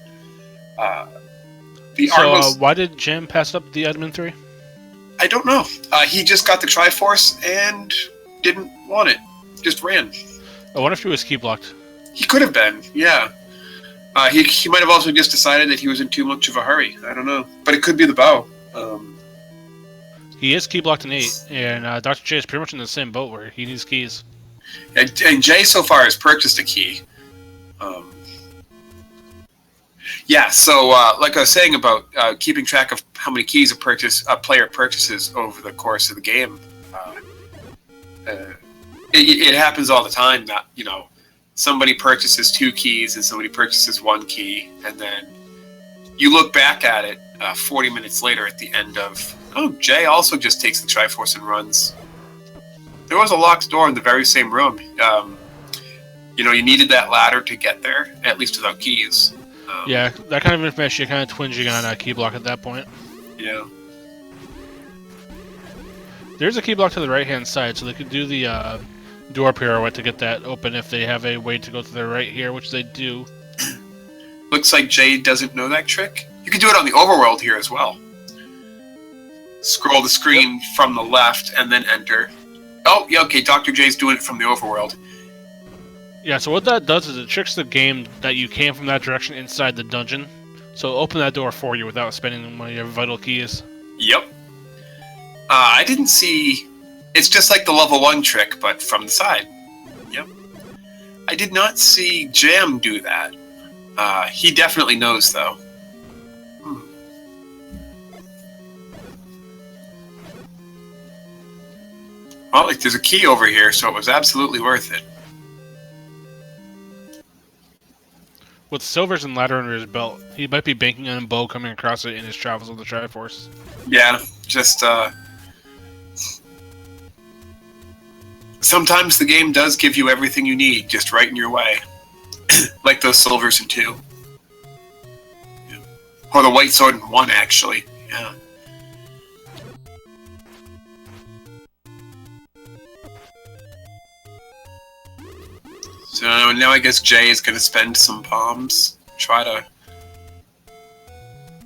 Why did Jim pass up the item in 3? I don't know. He just got the Triforce and didn't want it. Just ran. I wonder if he was key blocked. He could have been, yeah. He might have also just decided that he was in too much of a hurry. I don't know, but it could be the bow. He is key blocked in 8, and Dr. J is pretty much in the same boat where he needs keys. And Jay so far has purchased a key. Yeah, so like I was saying about keeping track of how many keys a player purchases over the course of the game, it happens all the time that, you know, somebody purchases 2 keys and somebody purchases 1 key, and then you look back at it 40 minutes later at the end of, oh, Jay also just takes the Triforce and runs. There was a locked door in the very same room. You know, you needed that ladder to get there, at least without keys. Yeah, that kind of information, you're kind of twinging on key block at that point. Yeah. There's a key block to the right-hand side, so they could do the door pirouette to get that open if they have a way to go to the right here, which they do. Looks like Jay doesn't know that trick. You can do it on the overworld here as well. Scroll the screen from the left and then enter. Oh, yeah, okay, Dr. J's doing it from the overworld. Yeah, so what that does is it tricks the game that you came from that direction inside the dungeon. So it'll open that door for you without spending one of your vital keys. Yep. I didn't see... It's just like the level 1 trick, but from the side. Yep. I did not see Jam do that. He definitely knows, though. Well, there's a key over here, so it was absolutely worth it. With Silver's and ladder under his belt, he might be banking on a bow coming across it in his travels with the Triforce. Yeah, just, sometimes the game does give you everything you need, just right in your way. Like those Silvers in 2. Yeah. Or the White Sword in 1, actually. Yeah. So now I guess Jay is going to spend some bombs, try to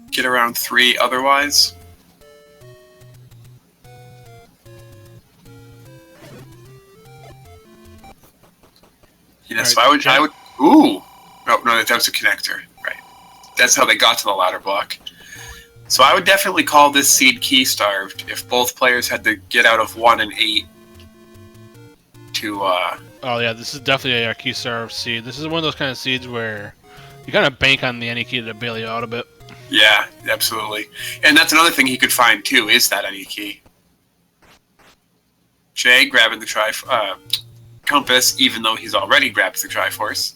get around 3 otherwise. Yeah, so I would, ooh! Oh, no, that was a connector, right. That's how they got to the ladder block. So I would definitely call this seed key starved if both players had to get out of 1 and 8 to, Oh yeah, this is definitely a key starved seed. This is one of those kind of seeds where you kind of bank on the any key to bail you out a bit. Yeah, absolutely. And that's another thing he could find, too, is that any key. Jay grabbing the compass, even though he's already grabbed the Triforce.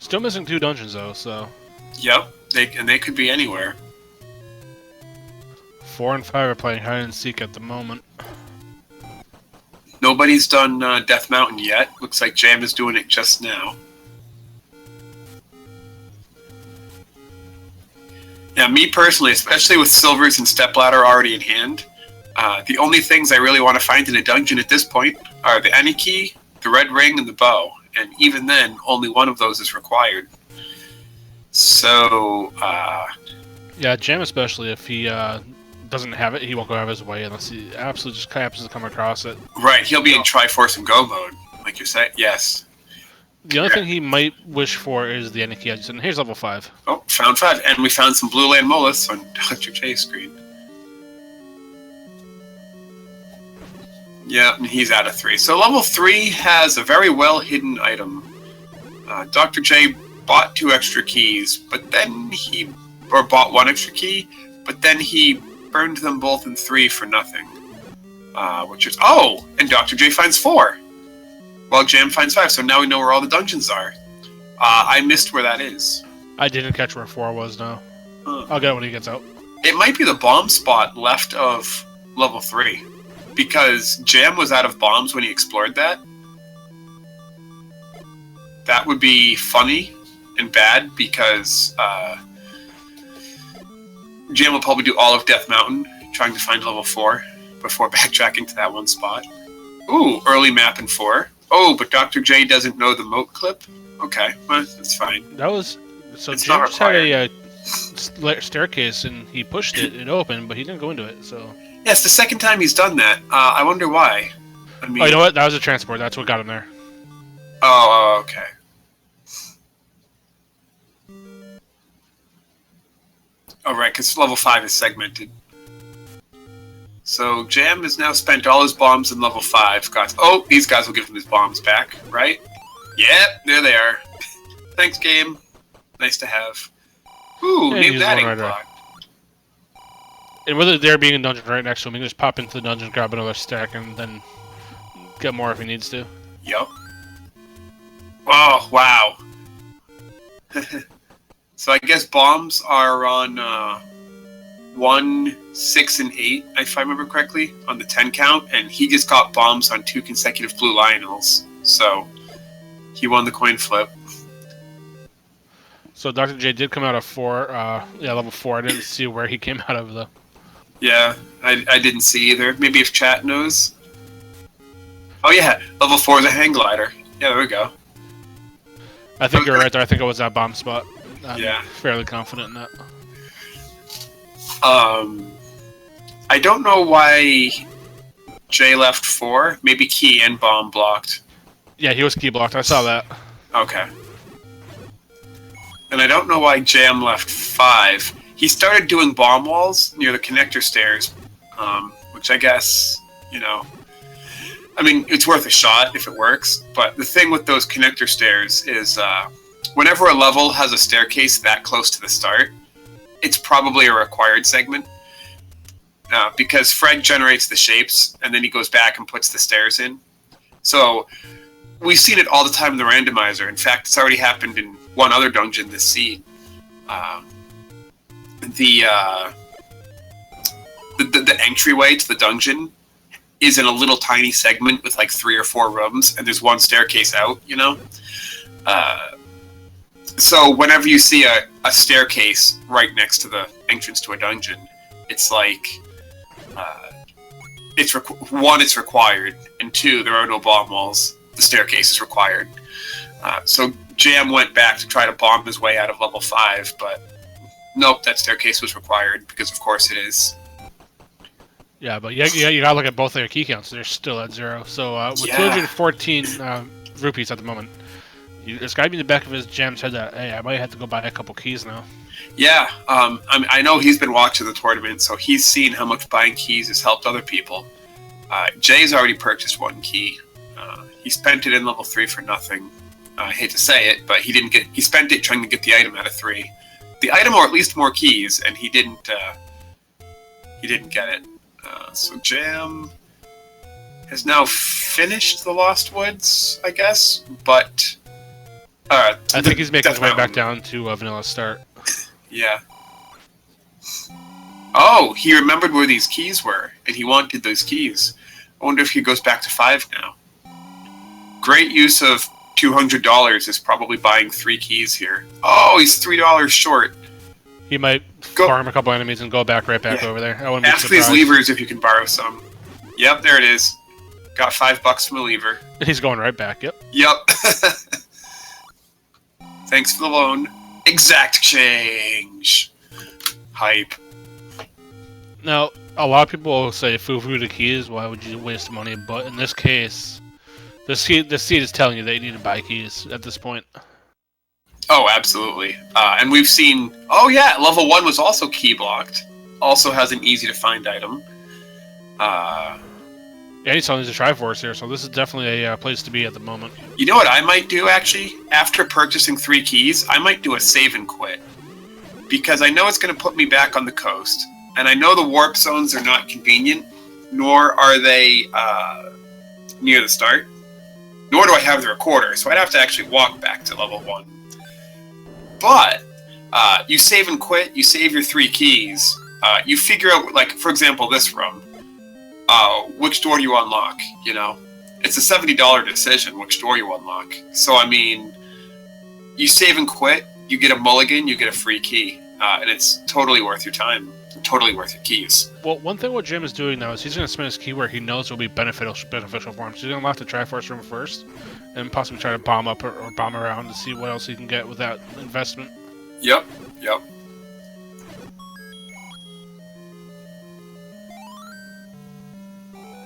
Still missing 2 dungeons, though, so... Yep, they could be anywhere. 4 and 5 are playing hide and seek at the moment. Nobody's done Death Mountain yet. Looks like Jam is doing it just now. Now, me personally, especially with Silvers and Stepladder already in hand, the only things I really want to find in a dungeon at this point are the any key, the red ring, and the bow. And even then, only one of those is required. So, yeah, Jam especially, if he doesn't have it, he won't go out of his way unless he absolutely just happens to come across it. Right, he'll be in Triforce and Go mode, like you're saying. Yes. The only thing he might wish for is the any key. And here's level 5. Oh, found 5. And we found some Blue Land Mollusk on Dr. J's screen. Yeah, and he's out of 3. So level 3 has a very well-hidden item. Dr. J bought 2 extra keys, but then or bought 1 extra key, but then he burned them both in 3 for nothing. Which is, oh! And Dr. J finds 4! While Jam finds 5, so now we know where all the dungeons are. I missed where that is. I didn't catch where 4 was, no. I'll get it when he gets out. It might be the bomb spot left of level 3. Because Jam was out of bombs when he explored that. That would be funny and bad because Jam will probably do all of Death Mountain trying to find level 4 before backtracking to that one spot. Ooh, early map in 4. Oh, but Dr. J doesn't know the moat clip? Okay, well, that's fine. That was... So it's Jam just had a staircase and he pushed it, it opened, but he didn't go into it, so... Yeah, it's the second time he's done that. I wonder why. I mean, Oh, you know what? That was a transport. That's what got him there. Oh, okay. Oh, right, because level 5 is segmented. So Jam has now spent all his bombs in level 5. Guys, oh, these guys will give him his bombs back, right? Yep, there they are. Thanks, game. Nice to have. Ooh, And name use that one ink right there. block. And with it there being a dungeon right next to him, he can just pop into the dungeon, grab another stack, and then get more if he needs to. Yep. Oh, wow. So I guess bombs are on 1, 6, and 8, if I remember correctly, on the 10 count, and he just got bombs on 2 consecutive blue Lionels. So he won the coin flip. So Dr. J did come out of 4, level 4. I didn't see where he came out of though. Yeah, I didn't see either. Maybe if chat knows. Oh yeah, level 4 is a hang glider. Yeah, there we go. I think you're right there. I think it was that bomb spot. I'm Yeah. fairly confident in that. I don't know why Jay left 4. Maybe key and bomb blocked. Yeah, he was key blocked. I saw that. Okay. And I don't know why Jam left 5. He started doing bomb walls near the connector stairs, which I guess, you know, I mean, it's worth a shot if it works, but the thing with those connector stairs is whenever a level has a staircase that close to the start, it's probably a required segment, because Fred generates the shapes, and then he goes back and puts the stairs in. So we've seen it all the time in the randomizer. In fact, it's already happened in one other dungeon this seed. The entryway to the dungeon is in a little tiny segment with like 3 or 4 rooms, and there's one staircase out, you know? So whenever you see a staircase right next to the entrance to a dungeon, it's like, one, it's required, and 2, there are no bomb walls. The staircase is required. So Jam went back to try to bomb his way out of level 5, but nope, that staircase was required, because of course it is. Yeah, but you gotta look at both their key counts. They're still at 0. So with 214 rupees at the moment, it's gotta be in the back of his Jam's head that, hey, I might have to go buy a couple keys now. Yeah, I know he's been watching the tournament, so he's seen how much buying keys has helped other people. Jay's already purchased 1 key. He spent it in level 3 for nothing. I hate to say it, but he spent it trying to get the item out of 3. The item, or at least more keys, and he didn't get it. So Jam has now finished the Lost Woods, I guess, but I think he's making his way back down to Vanilla Start. Yeah. Oh, he remembered where these keys were, and he wanted those keys. I wonder if he goes back to 5 now. Great use of $200 is probably buying 3 keys here. Oh, he's $3 short. He might farm a couple enemies and go back over there. I wouldn't be surprised. Ask these levers if you can borrow some. Yep, there it is. Got $5 from a lever. He's going right back, yep. Yep. Thanks for the loan. Exact change. Hype. Now, a lot of people will say, foo-foo the keys, why would you waste money? But in this case, the seed is telling you that you need to buy keys at this point. Oh, absolutely. And we've seen... Oh, yeah, level 1 was also key blocked. Also has an easy-to-find item. Yeah, he's telling you to Triforce here, so this is definitely a place to be at the moment. You know what I might do, actually? After purchasing 3 keys, I might do a save and quit. Because I know it's going to put me back on the coast. And I know the warp zones are not convenient, nor are they near the start. Nor do I have the recorder, so I'd have to actually walk back to level 1. But you save and quit, you save your 3 keys, you figure out, like, for example, this room. Which door do you unlock, you know? It's a $70 decision, which door you unlock. So, I mean, you save and quit, you get a mulligan, you get a free key. And it's totally worth your time, totally worth your keys. Well, one thing what Jim is doing now is he's going to spend his key where he knows will be beneficial for him. So he's going to lock the Triforce room first, and possibly try to bomb up or bomb around to see what else he can get with that investment. Yep.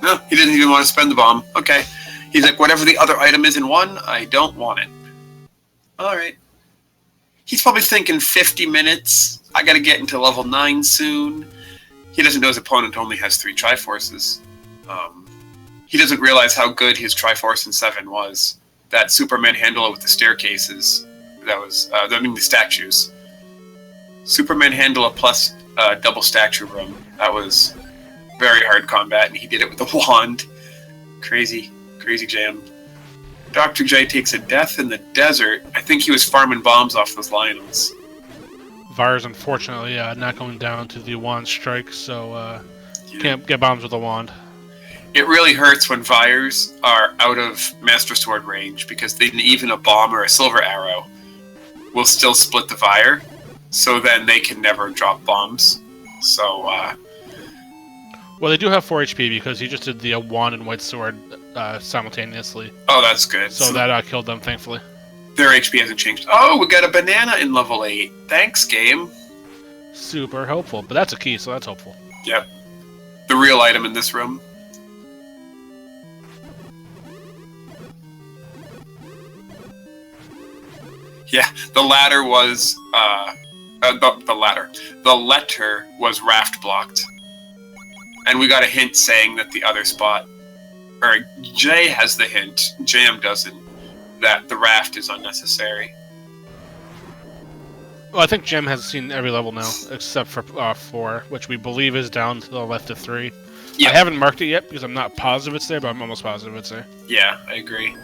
No, he didn't even want to spend the bomb. Okay. He's like, whatever the other item is in 1, I don't want it. Alright. He's probably thinking 50 minutes. I gotta get into level 9 soon. He doesn't know his opponent only has 3 Triforces. He doesn't realize how good his Triforce in 7 was. That Superman handle with the staircases. That was, the statues. Superman handle plus double statue room. That was very hard combat, and he did it with a wand. Crazy Jam. Dr. J takes a death in the desert. I think he was farming bombs off those lions. Vires, unfortunately, not going down to the wand strike, so can't get bombs with a wand. It really hurts when Vires are out of Master Sword range, because then even a bomb or a silver arrow will still split the Vire, so then they can never drop bombs. So, well, they do have 4 HP because he just did the wand and white sword simultaneously. Oh, that's good. So that killed them, thankfully. Their HP hasn't changed. Oh, we got a banana in level 8. Thanks, game. Super helpful, but that's a key, so that's hopeful. Yep. The real item in this room. Yeah, the ladder was, the letter was raft blocked. And we got a hint saying that the other spot, or Jay has the hint, Jam doesn't, that the raft is unnecessary. Well, I think Jam has seen every level now, except for 4, which we believe is down to the left of 3. Yep. I haven't marked it yet because I'm not positive it's there, but I'm almost positive it's there. Yeah, I agree.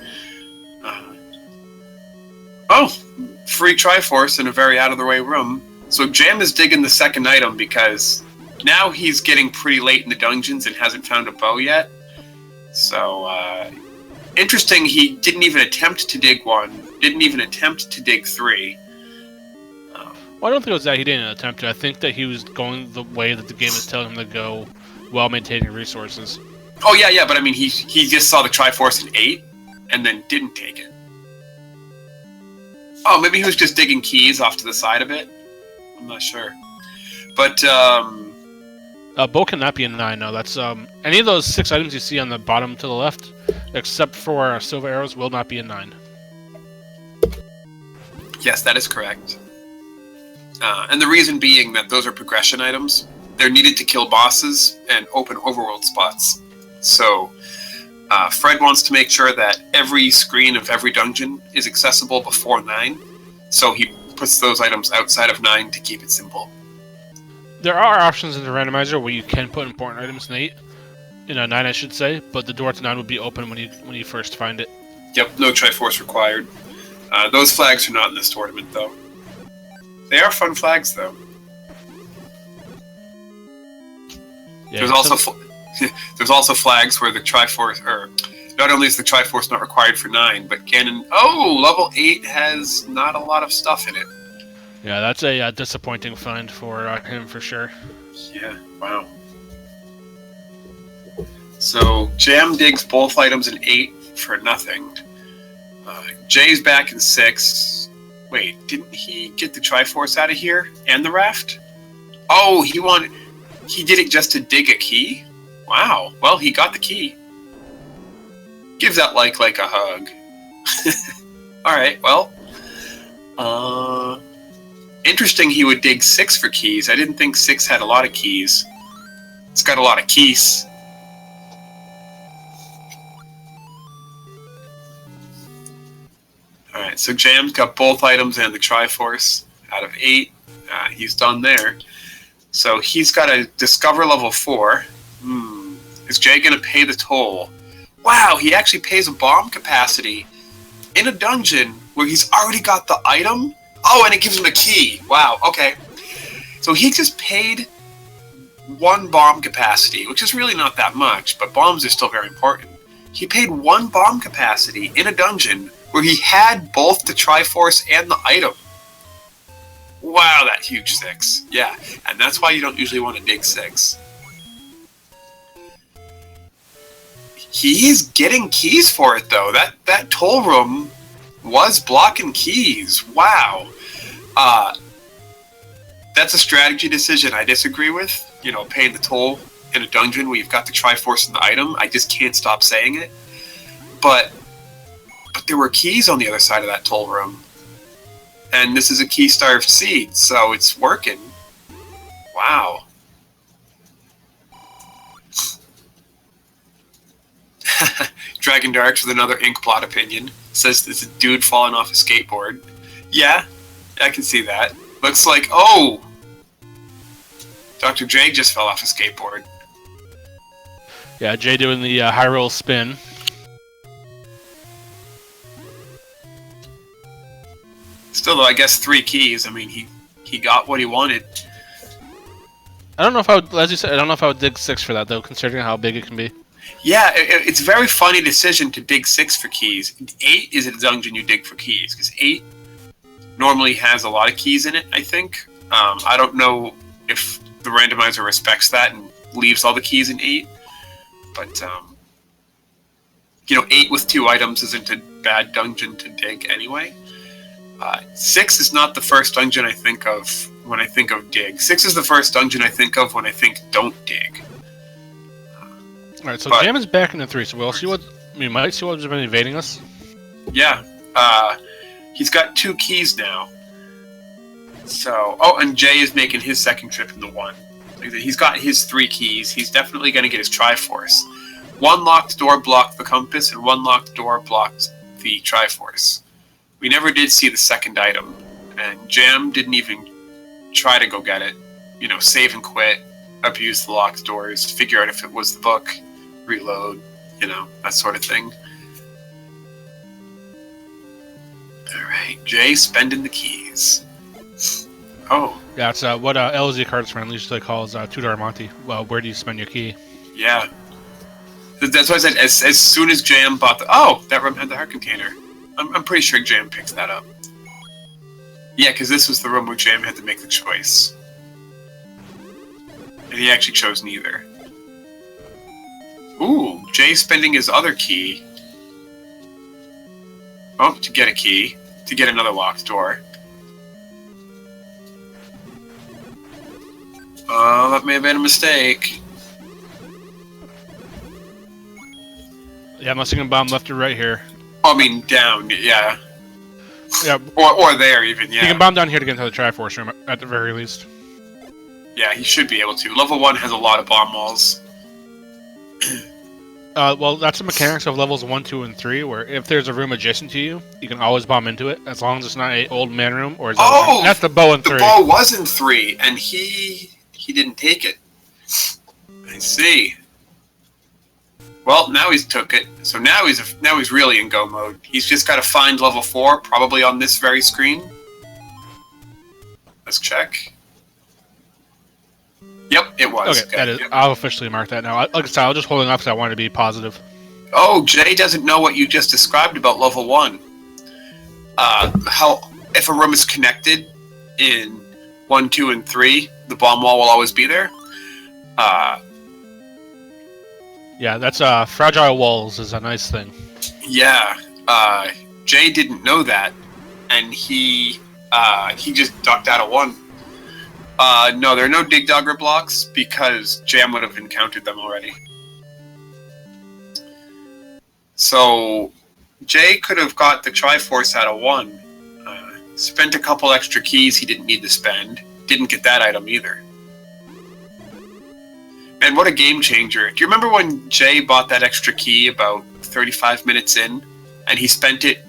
Oh, free Triforce in a very out-of-the-way room. So Jam is digging the second item because now he's getting pretty late in the dungeons and hasn't found a bow yet. So, interesting, he didn't even attempt to dig 1, didn't even attempt to dig 3. Well, I don't think it was that he didn't attempt it. I think that he was going the way that the game is telling him to go while maintaining resources. Oh, yeah, but I mean, he just saw the Triforce in 8 and then didn't take it. Oh, maybe he was just digging keys off to the side of it? I'm not sure. But, bow cannot be a 9, no. That's, any of those 6 items you see on the bottom to the left, except for silver arrows, will not be a 9. Yes, that is correct. And the reason being that those are progression items. They're needed to kill bosses and open overworld spots. So, Fred wants to make sure that every screen of every dungeon is accessible before 9, so he puts those items outside of 9 to keep it simple. There are options in the randomizer where you can put important items in 8, in a 9 I should say, but the door to 9 would be open when you first find it. Yep, no Triforce required. Those flags are not in this tournament, though. They are fun flags, though. Yeah, there's also flags where the Triforce, or not only is the Triforce not required for 9, but Ganon. Oh, level 8 has not a lot of stuff in it. Yeah, that's a disappointing find for him for sure. Yeah, wow. So Jam digs both items in 8 for nothing. Jay's back in 6. Wait, didn't he get the Triforce out of here and the raft? Oh, he did it just to dig a key? Wow. Well, he got the key. Give that like a hug. Alright, well. Interesting he would dig 6 for keys. I didn't think 6 had a lot of keys. It's got a lot of keys. Alright, so Jam's got both items and the Triforce out of 8. He's done there. So he's got to discover level 4. Is Jay going to pay the toll? Wow, he actually pays a bomb capacity in a dungeon where he's already got the item? Oh, and it gives him a key. Wow, okay. So he just paid 1 bomb capacity, which is really not that much, but bombs are still very important. He paid 1 bomb capacity in a dungeon where he had both the Triforce and the item. Wow, that huge 6. Yeah, and that's why you don't usually want to dig 6. He's getting keys for it, though. That toll room was blocking keys. Wow. That's a strategy decision I disagree with. You know, paying the toll in a dungeon where you've got the Triforce and the item. I just can't stop saying it. But there were keys on the other side of that toll room. And this is a key-starved seed, so it's working. Wow. Dragon Darks with another Inkblot opinion. Says there's a dude falling off a skateboard. Yeah, I can see that. Looks like, oh! Dr. J just fell off a skateboard. Yeah, Jay doing the high roll spin. Still, though, I guess 3 keys. I mean, he got what he wanted. I don't know if I would, as you said, I don't know if I would dig 6 for that, though, considering how big it can be. Yeah, it's a very funny decision to dig 6 for keys. 8 is a dungeon you dig for keys, because 8 normally has a lot of keys in it, I think. I don't know if the randomizer respects that and leaves all the keys in 8. But, 8 with 2 items isn't a bad dungeon to dig anyway. 6 is not the first dungeon I think of when I think of dig. 6 is the first dungeon I think of when I think don't dig. Alright, so Jam is back into 3, so we'll see we might see what's been invading us. Yeah. He's got 2 keys now. So, and Jay is making his second trip into 1. He's got his 3 keys. He's definitely going to get his Triforce. 1 locked door blocked the compass, and 1 locked door blocked the Triforce. We never did see the second item, and Jam didn't even try to go get it. Save and quit, abuse the locked doors, figure out if it was the book, reload, that sort of thing. Alright, Jay spending the keys. Oh. Yeah, it's what LZ Cards Friend usually calls Tudor Monty. Well, where do you spend your key? Yeah. That's why I said as soon as Jam bought that room had the heart container. I'm pretty sure Jam picked that up. Yeah, because this was the room where Jam had to make the choice. And he actually chose neither. Ooh, Jay spending his other key. Oh, to get a key. To get another locked door. Oh, that may have been a mistake. Yeah, unless you can bomb left or right here. I mean, down, yeah. Yeah. Or there, even, yeah. You can bomb down here to get into the Triforce room, at the very least. Yeah, he should be able to. Level 1 has a lot of bomb walls. Well, that's the mechanics of levels 1, 2, and 3, where if there's a room adjacent to you, you can always bomb into it, as long as it's not an old man room or Zelda room. That's the bow in 3. The bow was in 3, and he didn't take it. I see. Well, now he's took it, so now he's really in go mode. He's just got to find level 4, probably on this very screen. Let's check. Yep, it was. Okay, that is. Yep. I'll officially mark that now. Like I said, I was just holding up because I wanted to be positive. Oh, Jay doesn't know what you just described about level 1. How if a room is connected in 1, 2, and 3, the bomb wall will always be there. Yeah, that's fragile walls is a nice thing. Yeah, Jay didn't know that, and he just ducked out of 1. No, there are no Dig Dogger blocks because Jam would have encountered them already. So Jay could have got the Triforce out of 1. Spent a couple extra keys he didn't need to spend. Didn't get that item either. And what a game changer. Do you remember when Jay bought that extra key about 35 minutes in, and he spent it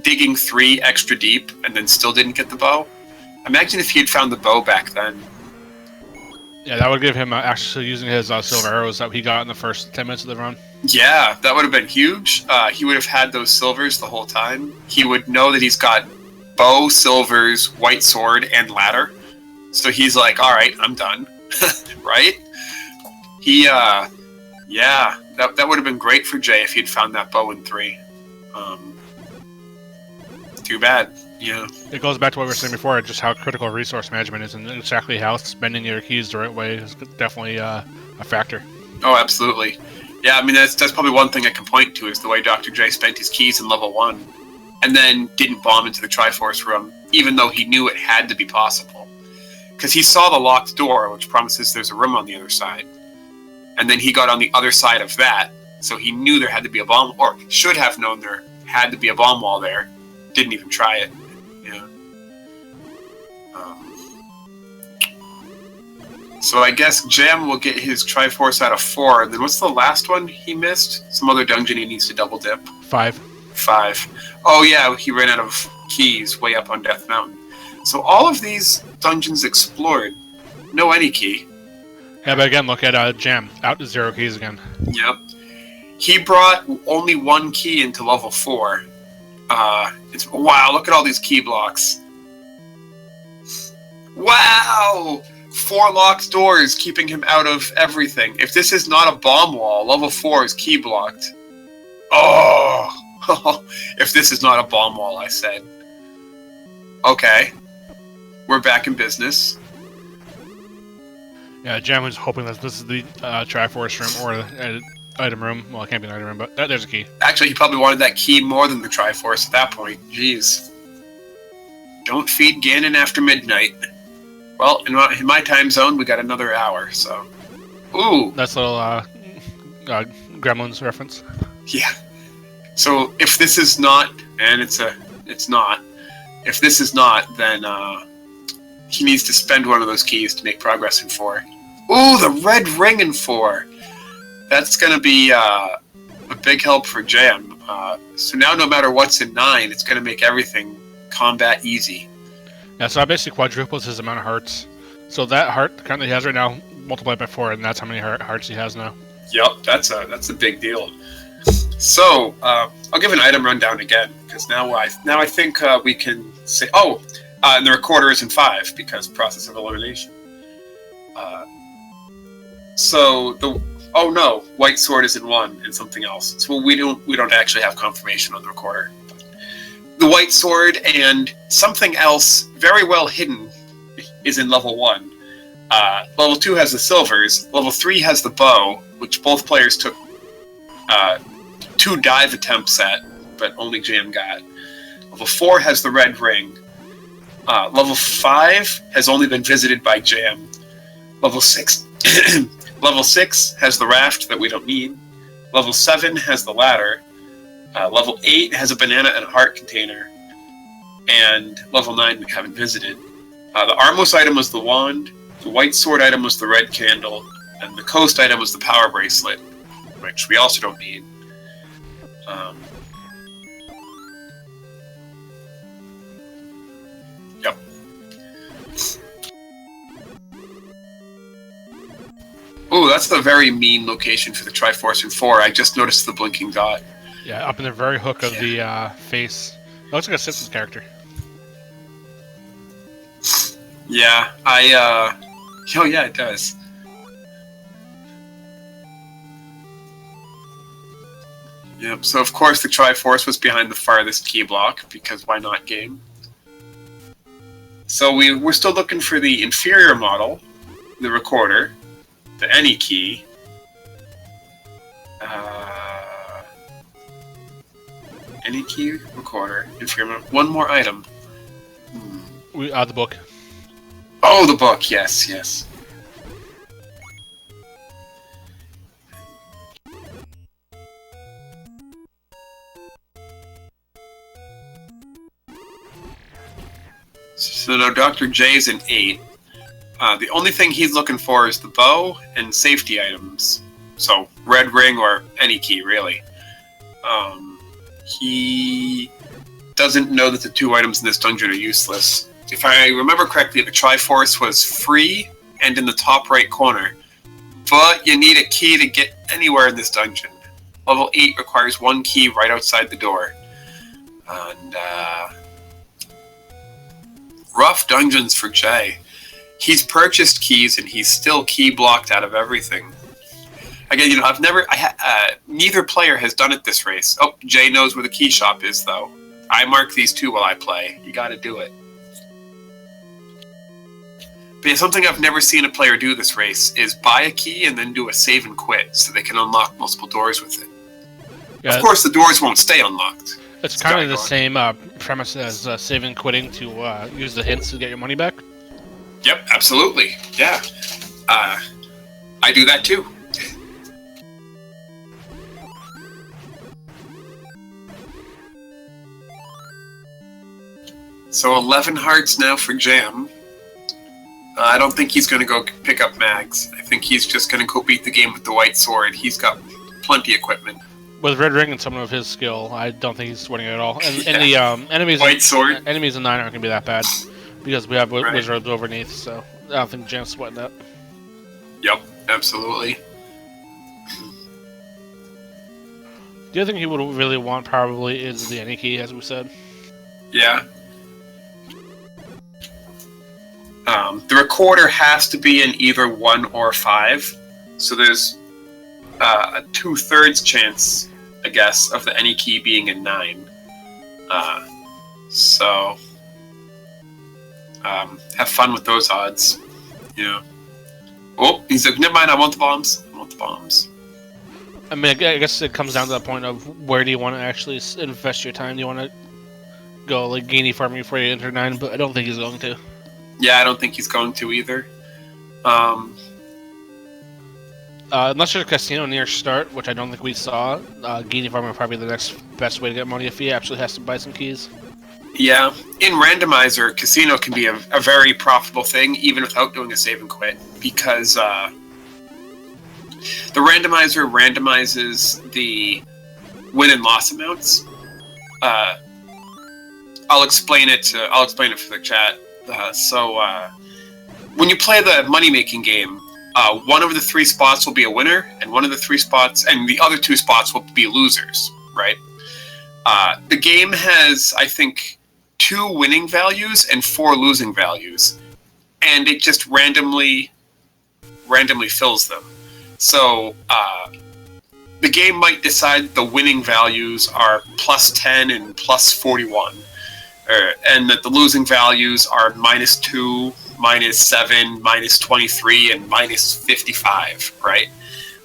digging 3 extra deep and then still didn't get the bow? Imagine if he had found the bow back then. Yeah, that would give him actually using his silver arrows that he got in the first 10 minutes of the run. Yeah, that would have been huge. He would have had those silvers the whole time. He would know that he's got bow, silvers, white sword, and ladder. So he's like, alright, I'm done. Right? Yeah, that would have been great for Jay if he'd found that bow in 3. Too bad. Yeah. It goes back to what we were saying before, just how critical resource management is, and exactly how spending your keys the right way is definitely a factor. Oh, absolutely. Yeah, I mean, that's probably one thing I can point to is the way Dr. J spent his keys in level 1, and then didn't bomb into the Triforce room, even though he knew it had to be possible. Because he saw the locked door, which promises there's a room on the other side. and then he got on the other side of that, so he knew there had to be a bomb, or should have known there had to be a bomb wall there. Didn't even try it. Yeah. So I guess Jam will get his Triforce out of 4. And then what's the last one he missed? Some other dungeon he needs to double dip. 5. 5. Oh yeah, he ran out of keys way up on Death Mountain. So all of these dungeons explored. No any key. Yeah, but again, look at Jam. Out to 0 keys again. Yep. He brought only 1 key into level 4. Wow, look at all these key blocks. Wow! 4 locked doors keeping him out of everything. If this is not a bomb wall, level 4 is key blocked. Oh! If this is not a bomb wall, I said. Okay. We're back in business. Yeah, Jam was hoping that this is the Triforce room or the item room. Well, it can't be an item room, but there's a key. Actually, he probably wanted that key more than the Triforce at that point. Jeez. Don't feed Ganon after midnight. Well, in my time zone, we got another hour, so... Ooh! That's a little Gremlins reference. Yeah. So, if this is not... And it's not. If this is not, then he needs to spend one of those keys to make progress in 4. Ooh, the red ring in 4! That's gonna be a big help for Jam. So now no matter what's in 9, it's gonna make everything combat easy. Yeah, so that basically quadruples his amount of hearts. So that heart currently he has right now, multiplied by 4, and that's how many hearts he has now. Yep, that's a big deal. So I'll give an item rundown again because now I think we can say and the recorder is in 5 because process of elimination. White sword is in 1 and something else. So we don't actually have confirmation on the recorder. The white sword and something else very well hidden is in level 1. Level 2 has the silvers. Level 3 has the bow, which both players took 2 dive attempts at, but only Jam got. Level 4 has the red ring. Level 5 has only been visited by Jam. Level 6 Level 6 has the raft that we don't need. Level 7 has the ladder. Level 8 has a banana and a heart container. And level 9 we haven't visited. The Armos item was the wand. The white sword item was the red candle. And the coast item was the power bracelet, which we also don't need. Yep. Ooh, that's a very mean location for the Triforce in 4. I just noticed the blinking dot. Yeah, up in the very hook of the face. It looks like a Simpsons character. Yeah, oh yeah, it does. Yep, so of course the Triforce was behind the farthest key block, because why not, game? So we're still looking for the inferior model, the recorder, the any key, any key, recorder, inferior model, one more item. The book. Oh, the book, yes. So now Dr. J's an 8. The only thing he's looking for is the bow and safety items. So, red ring or any key, really. He doesn't know that the 2 items in this dungeon are useless. If I remember correctly, the Triforce was free and in the top right corner. But you need a key to get anywhere in this dungeon. Level 8 requires 1 key right outside the door. And, rough dungeons for Jay. He's purchased keys and he's still key blocked out of everything. Again, neither player has done it this race. Oh, Jay knows where the key shop is, though. I mark these 2 while I play. You gotta do it. But yeah, something I've never seen a player do this race is buy a key and then do a save and quit so they can unlock multiple doors with it. Yeah, of course, the doors won't stay unlocked. It's kind of the same premise as saving and quitting to use the hints to get your money back. Yep, absolutely. Yeah. I do that too. So 11 hearts now for Jam. I don't think he's going to go pick up mags. I think he's just going to go beat the game with the white sword. He's got plenty of equipment. With Red Ring and some of his skill, I don't think he's winning at all. And the enemies, white sword. Enemies in 9 aren't going to be that bad because we have wizards overneath. So I don't think Jam's sweating that. Yep, absolutely. The other thing he would really want probably is the any key, as we said. Yeah. The recorder has to be in either 1 or 5, so there's a 2/3 chance, I guess, of the any key being in 9. So have fun with those odds. Yeah. Oh, he's like, never mind. I want the bombs. I want the bombs. I mean, I guess it comes down to that point of where do you want to actually invest your time? Do you want to go like Gainy farming before you enter 9? But I don't think he's going to. Yeah, I don't think he's going to either. Unless there's a casino near start, which I don't think we saw, Gainy farming is probably the next best way to get money if he actually has to buy some keys. Yeah, in Randomizer, casino can be a very profitable thing, even without doing a save and quit, because the Randomizer randomizes the win and loss amounts. I'll explain it for the chat. So when you play the money-making game, one of the 3 spots will be a winner, and one of the 3 spots, and the other 2 spots will be losers, right? The game has, I think, 2 winning values and 4 losing values, and it just randomly fills them. So the game might decide the winning values are +10 and +41. And that the losing values are -2, -7, -23, and -55, right?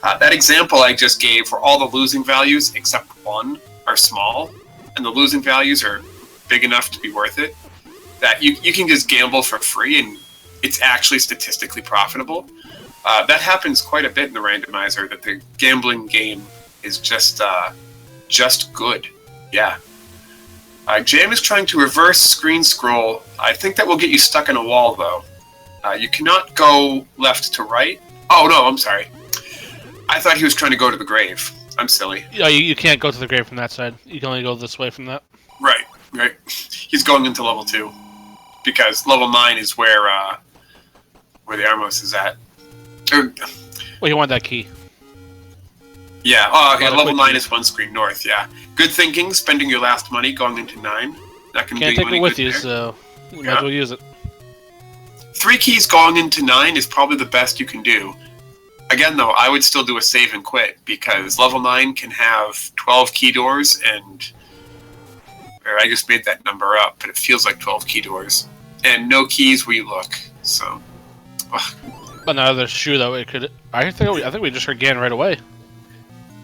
That example I just gave, where all the losing values except 1 are small, and the losing values are big enough to be worth it, that you can just gamble for free, and it's actually statistically profitable. That happens quite a bit in the Randomizer, that the gambling game is just good. Yeah. Jam is trying to reverse screen scroll. I think that will get you stuck in a wall, though. You cannot go left to right. Oh, no, I'm sorry. I thought he was trying to go to the grave. I'm silly. Yeah, you can't go to the grave from that side. You can only go this way from that. Right. He's going into level 2. Because level 9 is where the Armos is at. Well, you want that key. Yeah, level 9 is 1 screen north, yeah. Good thinking, spending your last money going into 9. That can Can't do take it with you, so you might as well use it. 3 keys going into 9 is probably the best you can do. Again, though, I would still do a save and quit, because level 9 can have 12 key doors, or I just made that number up, but it feels like 12 key doors. And no keys where you look, so... Ugh. Another shoe, though, it could... I think we just heard Gan right away.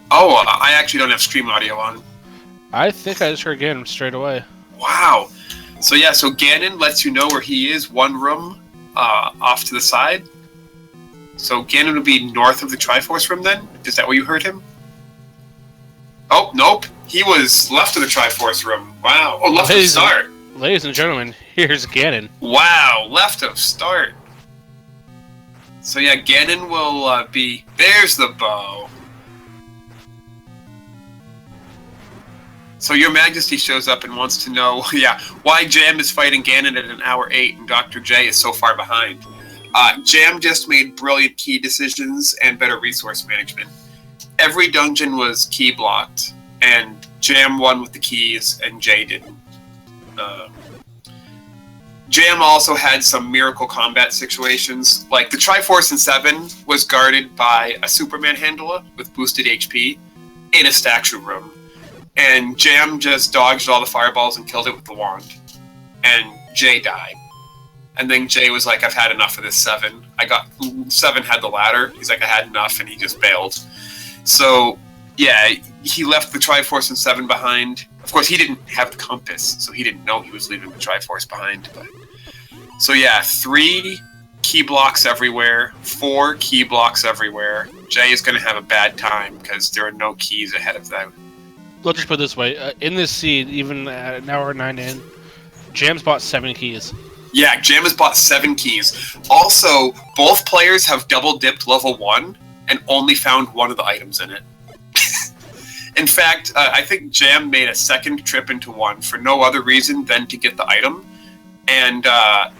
Oh, I actually don't have stream audio on. I think I just heard Ganon straight away. Wow. So yeah, so Ganon lets you know where he is, 1 room off to the side. So Ganon would be north of the Triforce room then? Is that where you heard him? Oh, nope. He was left of the Triforce room. Wow. Oh, left of start. Ladies and gentlemen, here's Ganon. Wow, left of start. So yeah, Ganon will be... There's the bow. So Your Majesty shows up and wants to know, why Jam is fighting Ganon at an hour 8 and Dr. J is so far behind. Jam just made brilliant key decisions and better resource management. Every dungeon was key blocked, and Jam won with the keys, and Jay didn't. Jam also had some miracle combat situations, like the Triforce in 7 was guarded by a Superman handler with boosted HP in a statue room. And Jam just dodged all the fireballs and killed it with the wand. And Jay died. And then Jay was like, I've had enough of this 7. 7 had the ladder. He's like, I had enough, and he just bailed. So, yeah, he left the Triforce in 7 behind. Of course, he didn't have the compass, so he didn't know he was leaving the Triforce behind. But so, yeah, 3 key blocks everywhere, 4 key blocks everywhere. Jay is going to have a bad time because there are no keys ahead of them. Let's just put it this way. In this seed, even at an hour 9 in, Jam's bought 7 keys. Yeah, Jam has bought 7 keys. Also, both players have double-dipped level 1 and only found one of the items in it. In fact, I think Jam made a second trip into one for no other reason than to get the item, and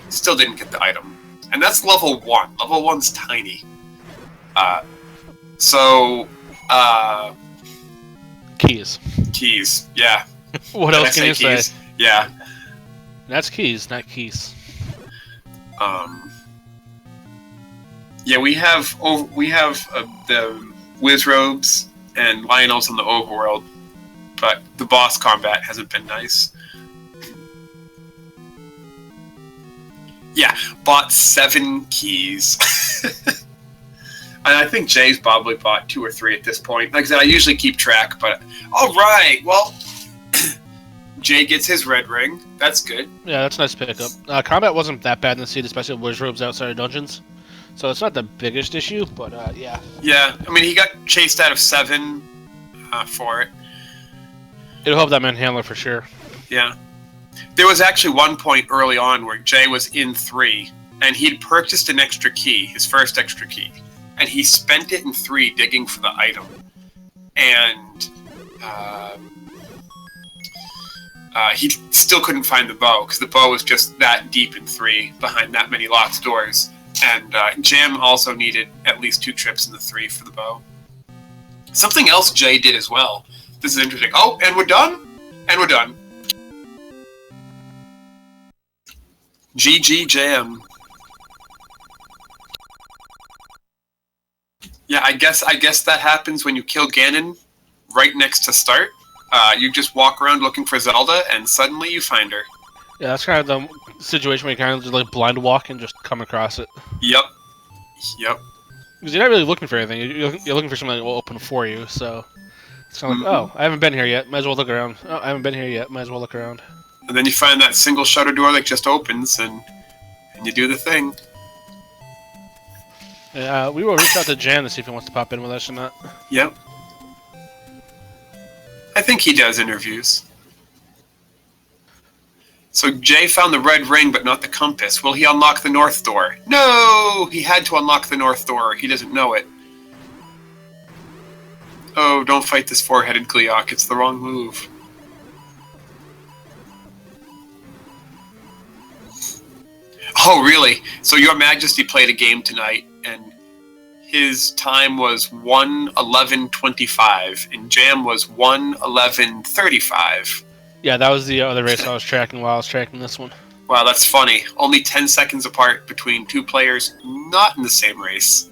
still didn't get the item. And that's level 1. Level 1's tiny. Keys. Keys, yeah. What else can you say? Yeah. That's keys, not keys. Yeah, we have the Wiz Robes and Lionels in the overworld, but the boss combat hasn't been nice. Yeah, bought 7 keys. And I think Jay's probably bought 2 or 3 at this point. Like I said, I usually keep track, but alright, well, Jay gets his red ring. That's good. Yeah, that's a nice pickup. Combat wasn't that bad in the seed, especially with Wiz Robes outside of dungeons. So it's not the biggest issue, but yeah. Yeah, I mean, he got chased out of 7 for it. It'll help that manhandler for sure. Yeah. There was actually one point early on where Jay was in 3, and he'd purchased an extra key, his first extra key, and he spent it in 3 digging for the item. And he still couldn't find the bow, because the bow was just that deep in 3, behind that many locked doors. And Jam also needed at least 2 trips in the 3 for the bow. Something else Jay did as well. This is interesting. Oh, and we're done? And we're done. GG Jam. Yeah, I guess that happens when you kill Ganon right next to start. You just walk around looking for Zelda, and suddenly you find her. Yeah, that's kind of the situation where you kind of just like blind walk and just come across it. Yep. Yep. Because you're not really looking for anything. You're looking for something that will open for you, so it's kind of like, oh, I haven't been here yet. Might as well look around. Oh, I haven't been here yet. Might as well look around. And then you find that single shutter door that just opens, and you do the thing. Yeah, we will reach out to Jan to see if he wants to pop in with us or not. Yep. I think he does interviews. So Jay found the red ring, but not the compass. Will he unlock the north door? No! He had to unlock the north door. He doesn't know it. Oh, don't fight this four-headed Gleeok. It's the wrong move. Oh, really? So Your Majesty played a game tonight, and his time was 1:11:25, and Jam was 1:11:35. Yeah, that was the other race I was tracking while I was tracking this one. Wow, that's funny. Only 10 seconds apart between 2 players not in the same race.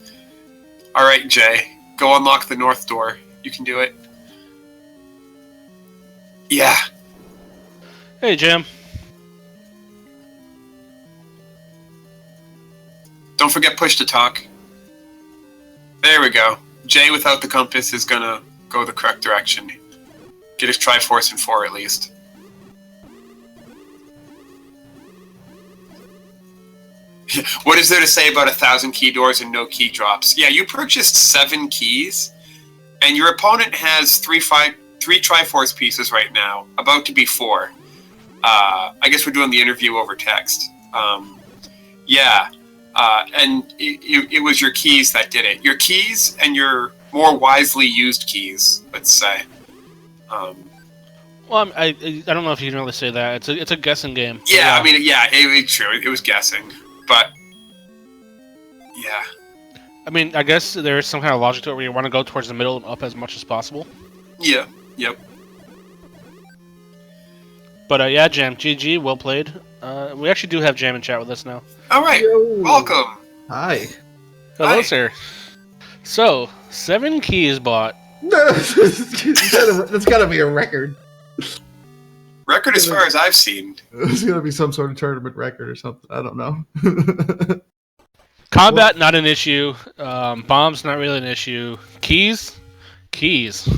Alright, Jay. Go unlock the north door. You can do it. Yeah. Hey, Jam. Don't forget push to talk. There we go. Jay without the compass is gonna go the correct direction. Get his Triforce in 4 at least. What is there to say about 1,000 key doors and no key drops? Yeah, you purchased 7 keys, and your opponent has 3 Triforce pieces right now, about to be 4. I guess we're doing the interview over text. Yeah, and it was your keys that did it. Your keys and your more wisely used keys, let's say. Well, I don't know if you can really say that. It's a guessing game. Yeah, I mean, yeah, it's true. It was guessing, but yeah. I mean, I guess there is some kind of logic to it where you want to go towards the middle and up as much as possible. Yeah. Yep. But yeah, Jam, GG, well played. We actually do have Jam in chat with us now. All right, welcome. Hi. Hello, Hi. sir. So, 7 keys bought. That's gotta be a record. Record as far as I've seen. It's gonna be some sort of tournament record or something. I don't know. Combat, not an issue. Bombs, not really an issue. Keys? Keys.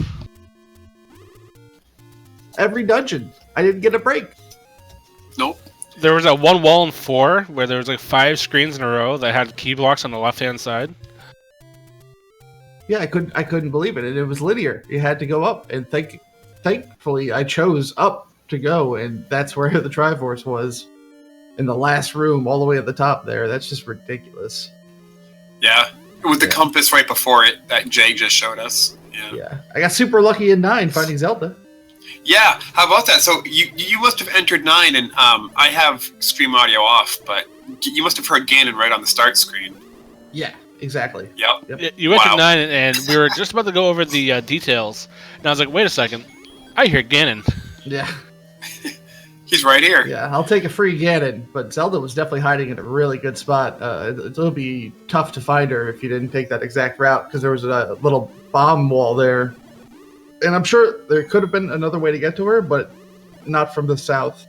Every dungeon. I didn't get a break. Nope. There was that one wall in 4 where there was like 5 screens in a row that had key blocks on the left-hand side. Yeah, I couldn't believe it. And it was linear. You had to go up, and thankfully I chose up to go, and that's where the Triforce was, in the last room, all the way at the top there. That's just ridiculous. Yeah, with the compass right before it that Jay just showed us. Yeah. I got super lucky in 9 finding Zelda. Yeah, how about that? So you must have entered 9, and I have stream audio off, but you must have heard Ganon right on the start screen. Yeah, exactly. Yep. You went to 9, and we were just about to go over the details, and I was like, wait a second, I hear Ganon. Yeah. He's right here. Yeah, I'll take a free Ganon, but Zelda was definitely hiding in a really good spot. It'll be tough to find her if you didn't take that exact route, because there was a little bomb wall there. And I'm sure there could have been another way to get to her, but not from the south.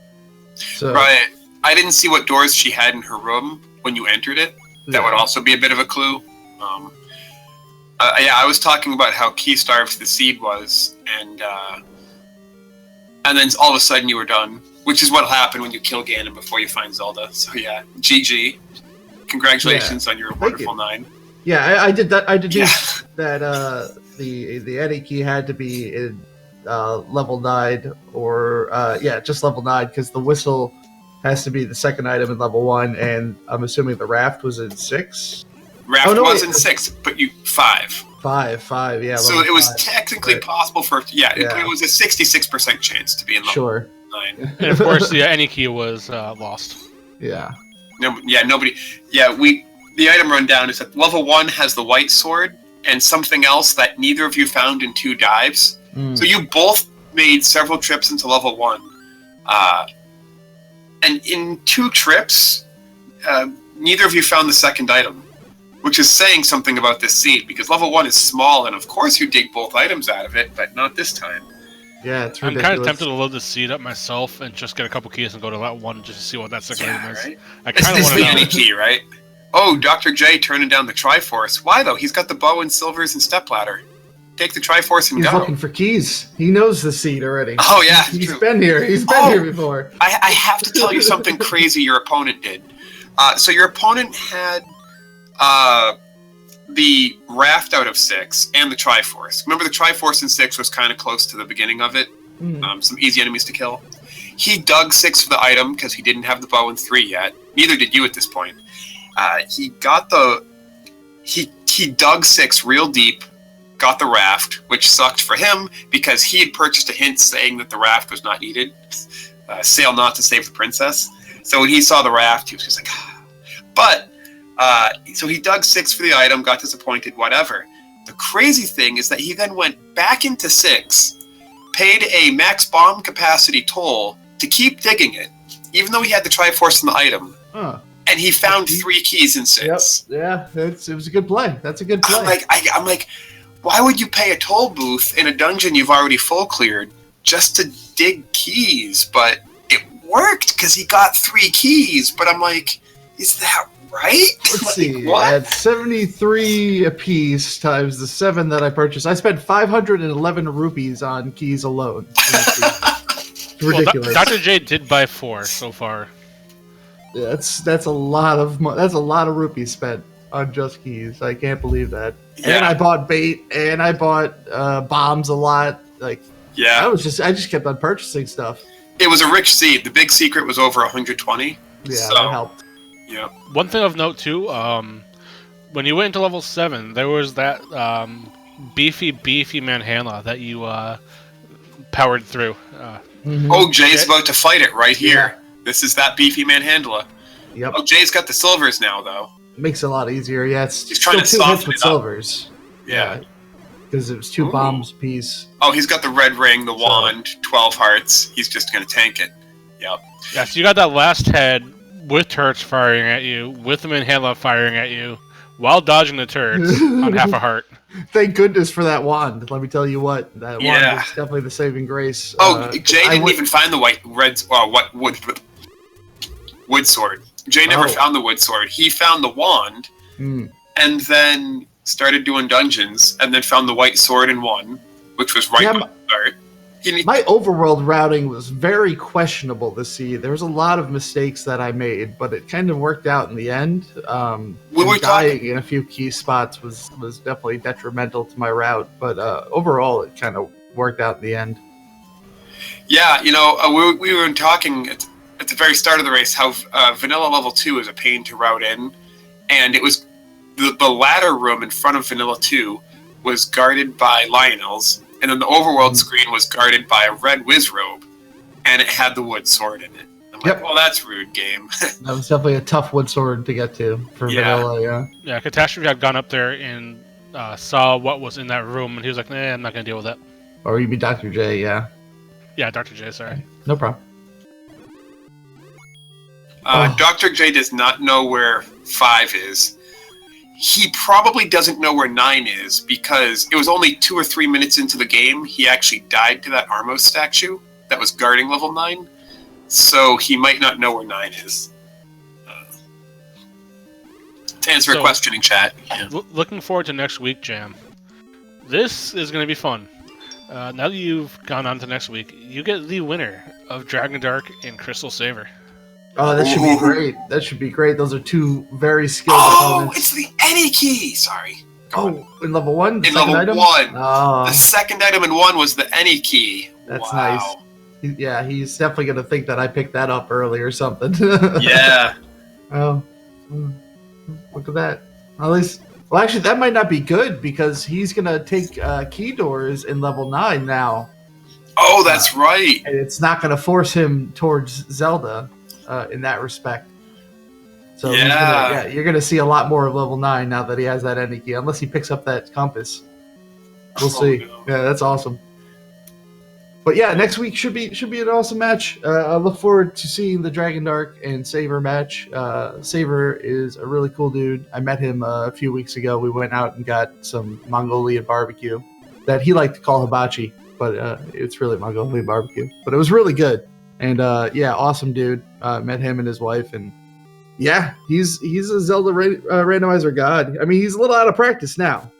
So, right. I didn't see what doors she had in her room when you entered it. That would also be a bit of a clue. I was talking about how key-starved the seed was, and then all of a sudden you were done, which is what'll happen when you kill Ganon before you find Zelda. So yeah, GG. Congratulations on your wonderful 9. Yeah, I did that. I deduced that the Eddie key had to be in level 9, or just level 9, because the whistle has to be the second item in level 1, and I'm assuming the raft was in 6. Raft was in 6, but you 5. 5, yeah. So it was 5. technically possible for it was a 66% chance to be in level 9. And of course, any key was lost. Yeah. Nobody. Yeah, the item rundown is that level 1 has the white sword and something else that neither of you found in 2 dives. So you both made several trips into level 1. And in 2 trips, neither of you found the second item, which is saying something about this seed, because level 1 is small, and of course you dig both items out of it, but not this time. Yeah, it's ridiculous. I'm kind of tempted to load the seed up myself and just get a couple keys and go to that one just to see what that second item is. Right? I kind of want to know. It's the key, right? Oh, Dr. J turning down the Triforce. Why, though? He's got the bow and silvers and stepladder. Take the Triforce and He's go. looking for keys. He knows the seed already. Oh, yeah. He's been here. He's been here before. I have to tell you something crazy your opponent did. So your opponent had the raft out of 6 and the Triforce. Remember, the Triforce in 6 was kind of close to the beginning of it. Some easy enemies to kill. He dug 6 for the item because he didn't have the bow in 3 yet. Neither did you at this point. He got he dug 6 real deep, got the raft, which sucked for him because he had purchased a hint saying that the raft was not needed. Sail not to save the princess. So when he saw the raft, he was just like, but so he dug 6 for the item, got disappointed, whatever. The crazy thing is that he then went back into 6, paid a max bomb capacity toll to keep digging it, even though he had the Triforce in the item. And he found 3 keys in 6. Yep. Yeah, it was a good play. That's a good play. I'm like, why would you pay a toll booth in a dungeon you've already full cleared just to dig keys? But it worked because he got 3 keys. But I'm like, is that right? Let's see. What? At 73 apiece times the 7 that I purchased, I spent 511 rupees on keys alone. It's ridiculous. Well, Dr. J did buy 4 so far. That's a lot of that's a lot of rupees spent on just keys. I can't believe that. Yeah. And I bought bait, and I bought bombs a lot. I just kept on purchasing stuff. It was a rich seed. The big secret was over 120. Yeah, that helped. Yeah. One thing of note too, when you went into level 7, there was that beefy manhandler that you powered through. Oh, Jay's about to fight it right here. Yeah. This is that beefy manhandler. Yep. Oh, Jay's got the silvers now, though. Makes it a lot easier. Yeah, it's he's trying to still 2 hits soften with it up. silvers. Yeah. Because it was 2 bombs apiece. Oh, he's got the red ring, the wand, 12 hearts. He's just going to tank it. Yep. Yeah, so you got that last head with turrets firing at you, with the manhandler firing at you, while dodging the turrets on half a heart. Thank goodness for that wand. Let me tell you what. That wand is definitely the saving grace. Oh, Jay didn't even find the wood sword. Jay never found the wood sword. He found the wand, and then started doing dungeons, and then found the white sword and won, which was right by the start. My overworld routing was very questionable this seed. There was a lot of mistakes that I made, but it kind of worked out in the end. Dying in a few key spots was definitely detrimental to my route, but overall it kind of worked out in the end. Yeah, we were talking at the very start of the race how Vanilla Level 2 is a pain to route in, and it was the ladder room in front of Vanilla 2 was guarded by Lionels, and then the overworld screen was guarded by a red whiz robe, and it had the wood sword in it. I'm like, well, that's rude, game. That was definitely a tough wood sword to get to for Vanilla, yeah. Yeah, Catastrophe had gone up there and saw what was in that room, and he was like, nah, I'm not going to deal with that. Or you'd be Dr. J, yeah. Yeah, Dr. J, sorry. No problem. Dr. J does not know where 5 is. He probably doesn't know where 9 is because it was only 2 or 3 minutes into the game he actually died to that Armos statue that was guarding level 9. So he might not know where 9 is. To answer a question in chat. Yeah. Looking forward to next week, Jam. This is going to be fun. Now that you've gone on to next week, you get the winner of Dragon Dark and Crystal Saver. Oh, that should be great. That should be great. Those are two very skilled opponents. It's the any key! Sorry. In level 1? In level 1. The second item in 1 was the any key. That's nice. Yeah, he's definitely going to think that I picked that up early or something. Yeah. Oh, look at that. At least, well, actually, that might not be good because he's going to take key doors in level 9 now. Oh, that's right. And it's not going to force him towards Zelda in that respect. So you're going to see a lot more of level 9 now that he has that ending key, unless he picks up that compass. We'll see. No. Yeah, that's awesome. But yeah, next week should be an awesome match. I look forward to seeing the Dragon Dark and Saber match. Saber is a really cool dude. I met him a few weeks ago. We went out and got some Mongolian barbecue that he liked to call hibachi, but it's really Mongolian barbecue. But it was really good. And awesome dude. Met him and his wife, and yeah, he's a Zelda randomizer god. I mean, he's a little out of practice now,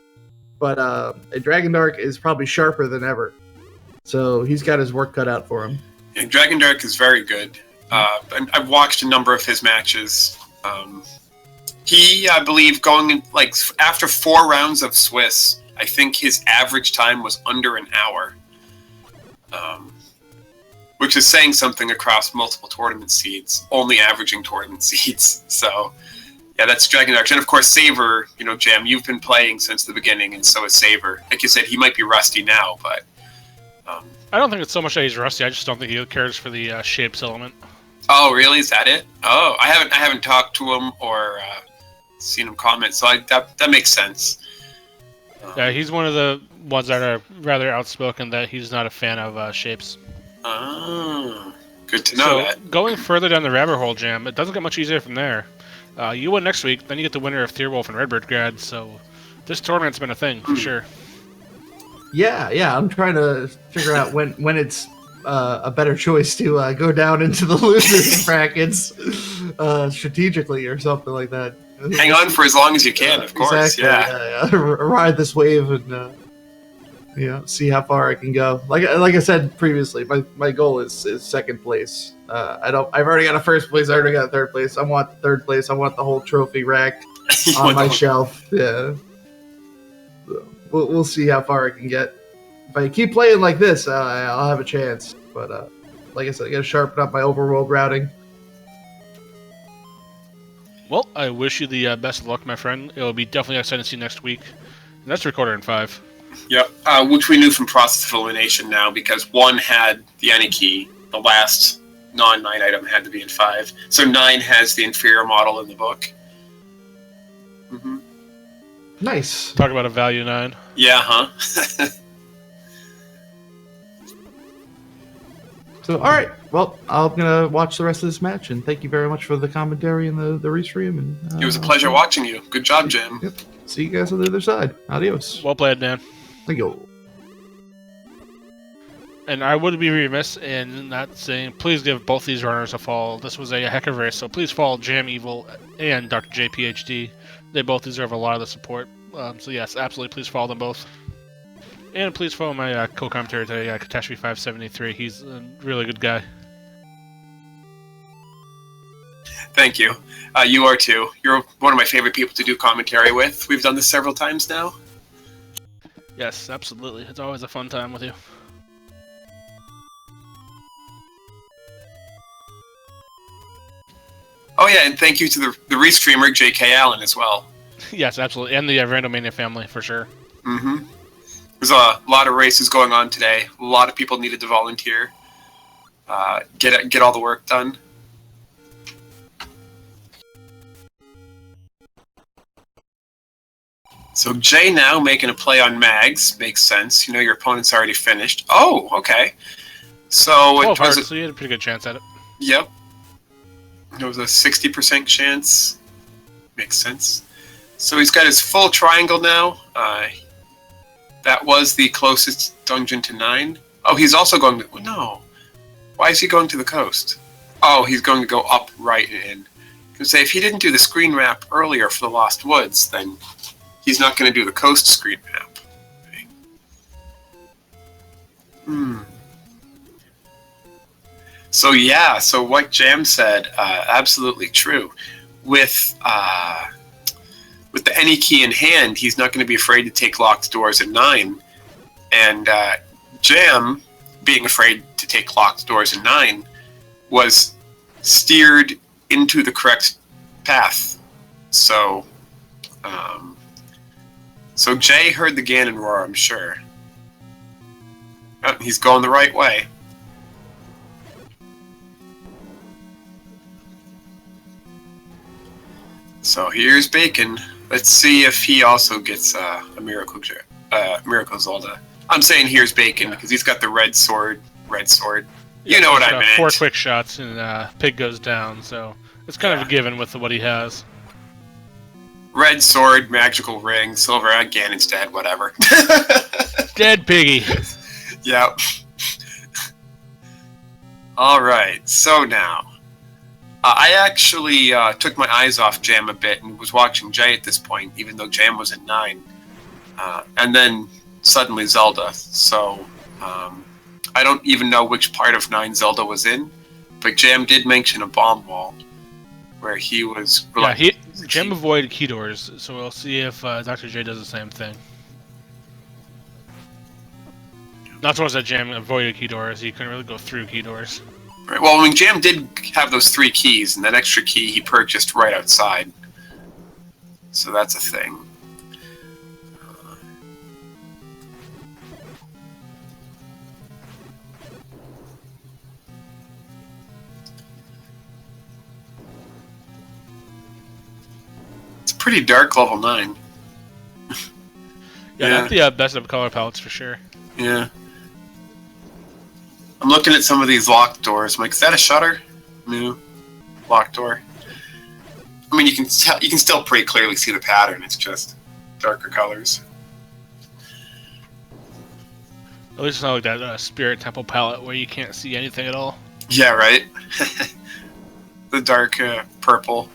but a Dragon Dark is probably sharper than ever. So he's got his work cut out for him. Yeah, Dragon Dark is very good. I've watched a number of his matches. He, I believe, going in, after 4 rounds of Swiss, I think his average time was under an hour, which is saying something across multiple tournament seeds, only averaging tournament seeds. So, yeah, that's Dragon Dark. And of course, Saber, Jam, you've been playing since the beginning, and so is Saber. Like you said, he might be rusty now, but I don't think it's so much that he's rusty. I just don't think he cares for the shapes element. Oh, really? Is that it? Oh, I haven't talked to him or seen him comment, so that makes sense. Yeah, he's one of the ones that are rather outspoken that he's not a fan of shapes. Oh, good to know that. Going further down the rabbit hole, Jam, it doesn't get much easier from there. You win next week, then you get the winner of Thierwolf and Redbird Grad, so this tournament's been a thing, for sure. Yeah, I'm trying to figure out when it's a better choice to go down into the losers brackets strategically or something like that. Hang on for as long as you can, of course. Exactly, yeah. Ride this wave and see how far I can go. Like I said previously, my goal is second place. I've already got a first place. I already got a third place. I want third place. I want the whole trophy rack on my shelf. Yeah. We'll see how far I can get. If I keep playing like this, I'll have a chance. But like I said, I got to sharpen up my overworld routing. Well, I wish you the best of luck, my friend. It will be definitely exciting to see next week. And that's Recorder in 5. Yep, which we knew from Process of Elimination now, because 1 had the any key. The last non-9 item had to be in 5. So 9 has the inferior model in the book. Mm-hmm. Nice. Talk about a value 9. Yeah, huh? So, all right. Well, I'm going to watch the rest of this match, and thank you very much for the commentary and the restream. And it was a pleasure watching you. Good job, Jim. Yep. See you guys on the other side. Adios. Well played, Dan. Thank you. And I would be remiss in not saying, please give both these runners a follow. This was a heck of a race, so please follow JamEvil and drjayphd. They both deserve a lot of the support. So yes, absolutely, please follow them both. And please follow my co-commentator today, Catastrophe573. He's a really good guy. Thank you. You are too. You're one of my favorite people to do commentary with. We've done this several times now. Yes, absolutely. It's always a fun time with you. yeah, and thank you to the restreamer J.K. Allen as well. Yes, absolutely, and the Randomania family for sure. Mm-hmm. There's a lot of races going on today. A lot of people needed to volunteer. Get all the work done. So Jay now making a play on Mags makes sense. You know your opponent's already finished. Oh, okay. So it was so you had a pretty good chance at it. Yep. It was a 60% chance. Makes sense. So he's got his full triangle now. That was the closest dungeon to 9. Oh, he's also going to... No. Why is he going to the coast? Oh, he's going to go up, right, and in. Because if he didn't do the screen map earlier for the Lost Woods, then he's not going to do the coast screen map. So yeah, so what Jam said, absolutely true. With the any key in hand, he's not going to be afraid to take locked doors at 9. And Jam, being afraid to take locked doors at 9, was steered into the correct path. So, so Jay heard the Ganon roar, I'm sure. Oh, he's going the right way. So here's Bacon. Let's see if he also gets a Miracle Zelda. I'm saying here's Bacon because he's got the red sword. You know what I meant. 4 quick shots and Pig goes down, so it's kind of a given with what he has. Red sword, magical ring, silver, Ganon's dead, whatever. Dead Piggy. Yep. Alright, so now. I actually took my eyes off Jam a bit and was watching Jay at this point, even though Jam was at 9. And then suddenly Zelda. So I don't even know which part of 9 Zelda was in, but Jam did mention a bomb wall where he was... Yeah, Jam avoided key doors, so we'll see if Dr. J does the same thing. Not so much that Jam avoided key doors, he couldn't really go through key doors. Right. Well, I mean, Jam did have those 3 keys, and that extra key he purchased right outside. So that's a thing. It's pretty dark level 9. Yeah, not the best of color palettes for sure. Yeah. I'm looking at some of these locked doors. I'm like, is that a shutter? No. Locked door. I mean, you can still pretty clearly see the pattern. It's just darker colors. At least it's not like that Spirit Temple palette where you can't see anything at all. Yeah, right? The dark purple.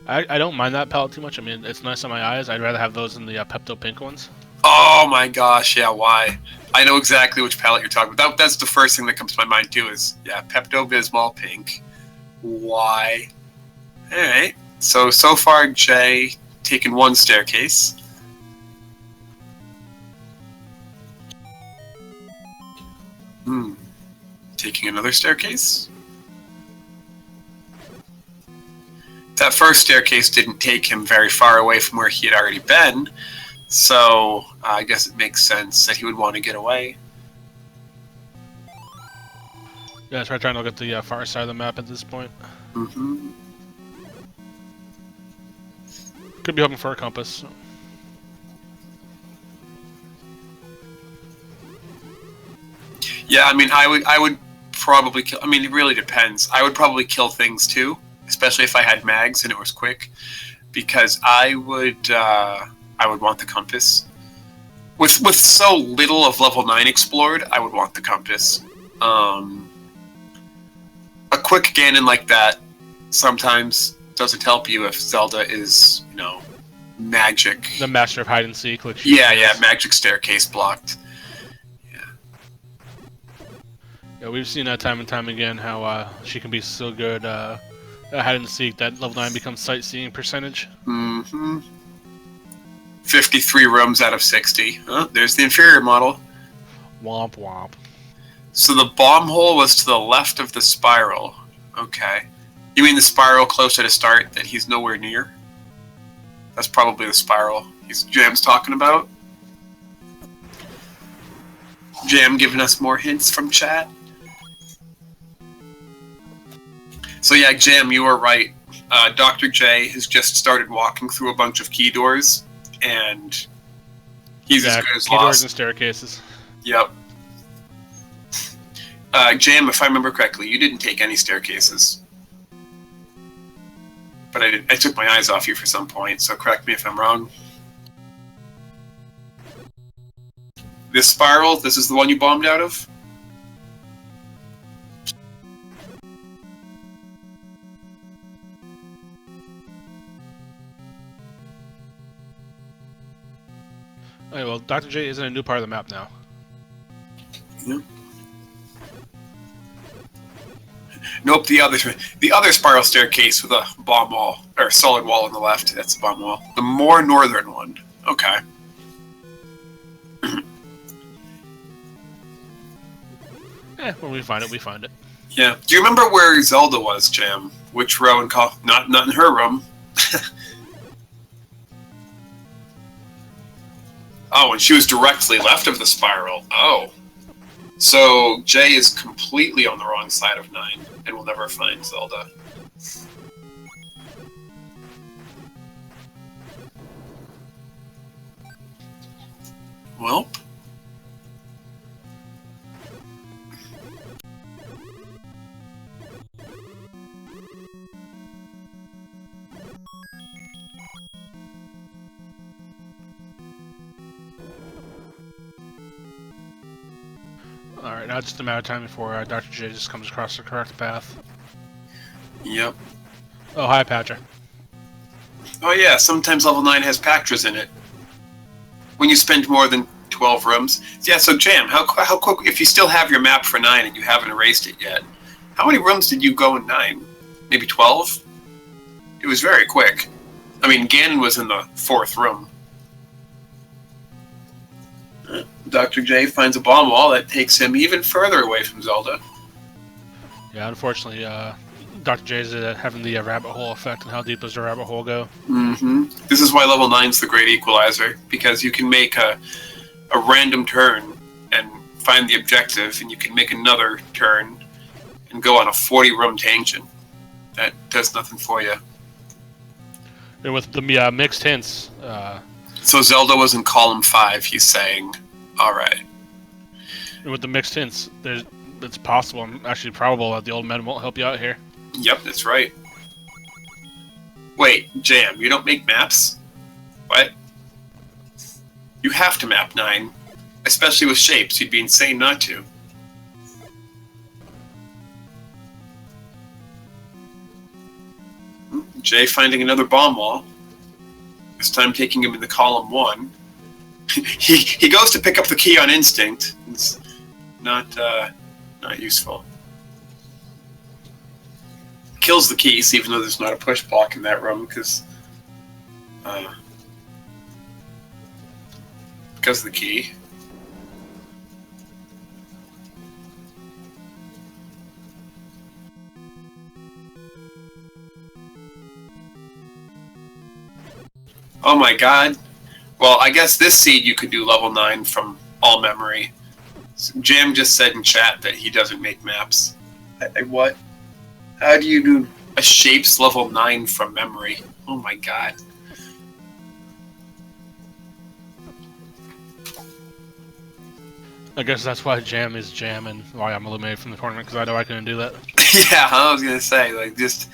I don't mind that palette too much. I mean, it's nice on my eyes. I'd rather have those than the Pepto Pink ones. Oh my gosh, yeah, why? I know exactly which palette you're talking about. That's the first thing that comes to my mind too is, yeah, Pepto-Bismol pink. Why? Alright, so far Jay taken 1 staircase. Taking another staircase. That first staircase didn't take him very far away from where he had already been. So, I guess it makes sense that he would want to get away. Yeah, so I'm trying to look at the far side of the map at this point. Mm-hmm. Could be hoping for a compass. So. Yeah, I mean, I would probably kill... I mean, it really depends. I would probably kill things too, especially if I had mags and it was quick, because I would want the compass. With so little of level 9 explored, I would want the compass. A quick Ganon like that sometimes doesn't help you if Zelda is, you know, magic. The master of hide and seek. Like yeah, magic staircase blocked. Yeah, we've seen that time and time again how she can be so good at hide and seek that level 9 becomes sightseeing percentage. Mm-hmm. 53 rooms out of 60. Oh, there's the inferior model. Womp womp. So the bomb hole was to the left of the spiral. Okay. You mean the spiral closer to start that he's nowhere near? That's probably the spiral Jam's talking about. Jam giving us more hints from chat. So yeah, Jam, you are right. Dr. J has just started walking through a bunch of key doors, and he's as good as key lost. doors and staircases. Yep. Jam, if I remember correctly, you didn't take any staircases. But I took my eyes off you for some point, so correct me if I'm wrong. This spiral, this is the one you bombed out of? Okay, well, Dr. J is in a new part of the map now. Yeah. Nope, the other spiral staircase with a bomb wall, or solid wall on the left. That's the bomb wall. The more northern one. Okay. When we find it, we find it. Yeah. Do you remember where Zelda was, Jam? Which row and call? Not in her room. Oh, and she was directly left of the spiral. Oh. So Jay is completely on the wrong side of 9 and will never find Zelda. Welp. Alright, now it's just a matter of time before Dr. J just comes across the correct path. Yep. Oh, hi, Patrick. Oh yeah, sometimes level 9 has Pactras in it. When you spend more than 12 rooms. Yeah, so Jam, how quick, if you still have your map for 9 and you haven't erased it yet, how many rooms did you go in 9? Maybe 12? It was very quick. I mean, Ganon was in the 4th room. Dr. J finds a bomb wall that takes him even further away from Zelda. Yeah, unfortunately, Dr. J is having the rabbit hole effect, and how deep does the rabbit hole go? Mm-hmm. This is why level 9's the great equalizer, because you can make a random turn and find the objective, and you can make another turn and go on a 40-room tangent. That does nothing for you. And with the mixed hints... So Zelda was in column 5, he's saying. Alright. And with the mixed hints, it's possible, and actually probable, that the old men won't help you out here. Yep, that's right. Wait, Jam, you don't make maps? What? You have to map 9. Especially with shapes, you'd be insane not to. Jay finding another bomb wall. This time taking him into column 1. he goes to pick up the key on instinct. It's not useful. Kills the keys, even though there's not a push block in that room, because of the key. Oh my god. Well, I guess this seed you could do level 9 from all memory. Jam just said in chat that he doesn't make maps. What? How do you do a shapes level 9 from memory? Oh my god. I guess that's why Jam is Jam and why I'm eliminated from the tournament, because I know I couldn't do that. Yeah, I was gonna say, like, just...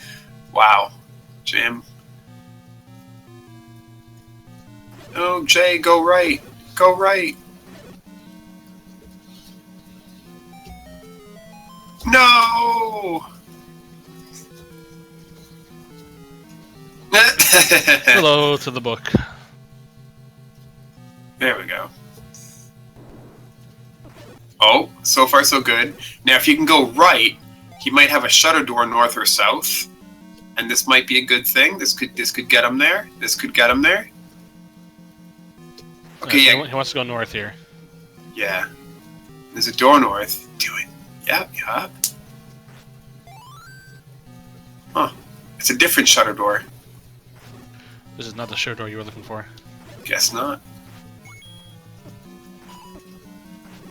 Wow. Jam... Oh, Jay, go right. Go right. No! Hello to the book. There we go. Oh, so far so good. Now, if you can go right, he might have a shutter door north or south, and this might be a good thing. This could get him there. This could get him there. Okay, yeah. He wants to go north here. Yeah. There's a door north. Do it. Yep. Huh. It's a different shutter door. This is not the shutter door you were looking for. Guess not.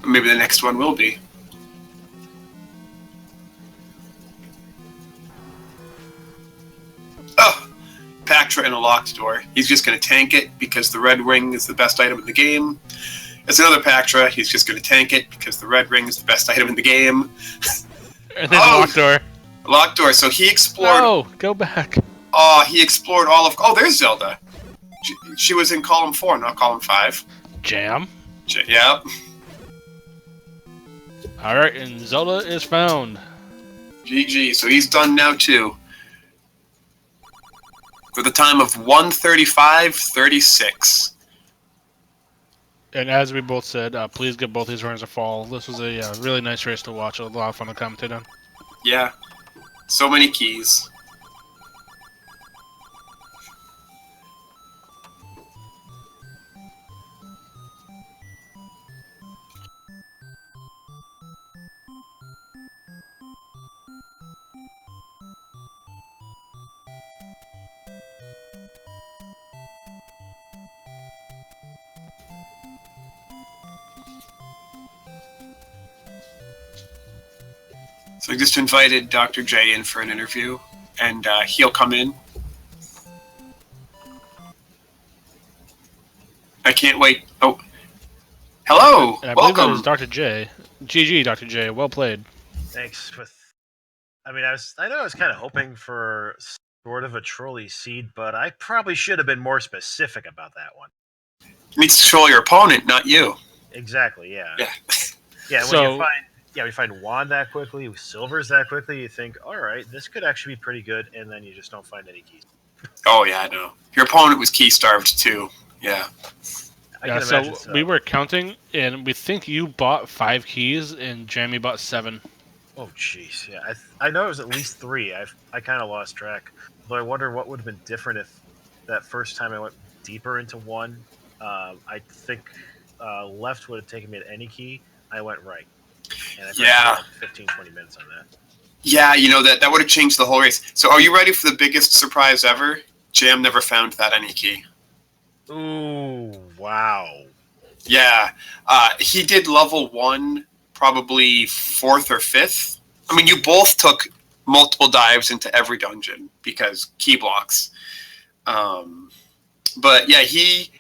Maybe the next one will be. Oh! Pactra in a locked door. He's just going to tank it because the red ring is the best item in the game. It's another Pactra. He's just going to tank it because the red ring is the best item in the game. And then locked door. Locked door. So he explored... No! Go back. Oh, he explored all of... Oh, there's Zelda. She was in column 4, not column 5. Jam. Yep. Alright, and Zelda is found. GG. So he's done now, too. With a time of 1:35:36. And as we both said, please give both these runners a fall. This was a really nice race to watch. A lot of fun to commentate on. Yeah. So many keys. So I just invited Dr. J in for an interview, and he'll come in. I can't wait. Oh, hello. And I believe that Welcome. is Dr. J. GG, Dr. J. Well played. Thanks. I know I was kind of hoping for sort of a trolley seed, but I probably should have been more specific about that one. You need to troll your opponent, not you. Exactly. Yeah. Yeah. Yeah. When So- you find. Yeah, we find wand that quickly, silvers that quickly, you think, all right, this could actually be pretty good, and then you just don't find any keys. Oh yeah, I know. Your opponent was key starved too. Yeah. I Yeah, can so imagine we were counting, and we think you bought 5 keys, and Jamie bought 7. Oh, jeez. Yeah, I know it was at least 3. I kind of lost track. But I wonder what would have been different if that first time I went deeper into one. I think left would have taken me at any key. I went right. And I Yeah. like 15, 20 minutes on that. Yeah, you know that would have changed the whole race. So are you ready for the biggest surprise ever? Jam never found that any key. Ooh, wow. Yeah. He did level 1 probably 4th or 5th. I mean, you both took multiple dives into every dungeon because key blocks. But yeah, he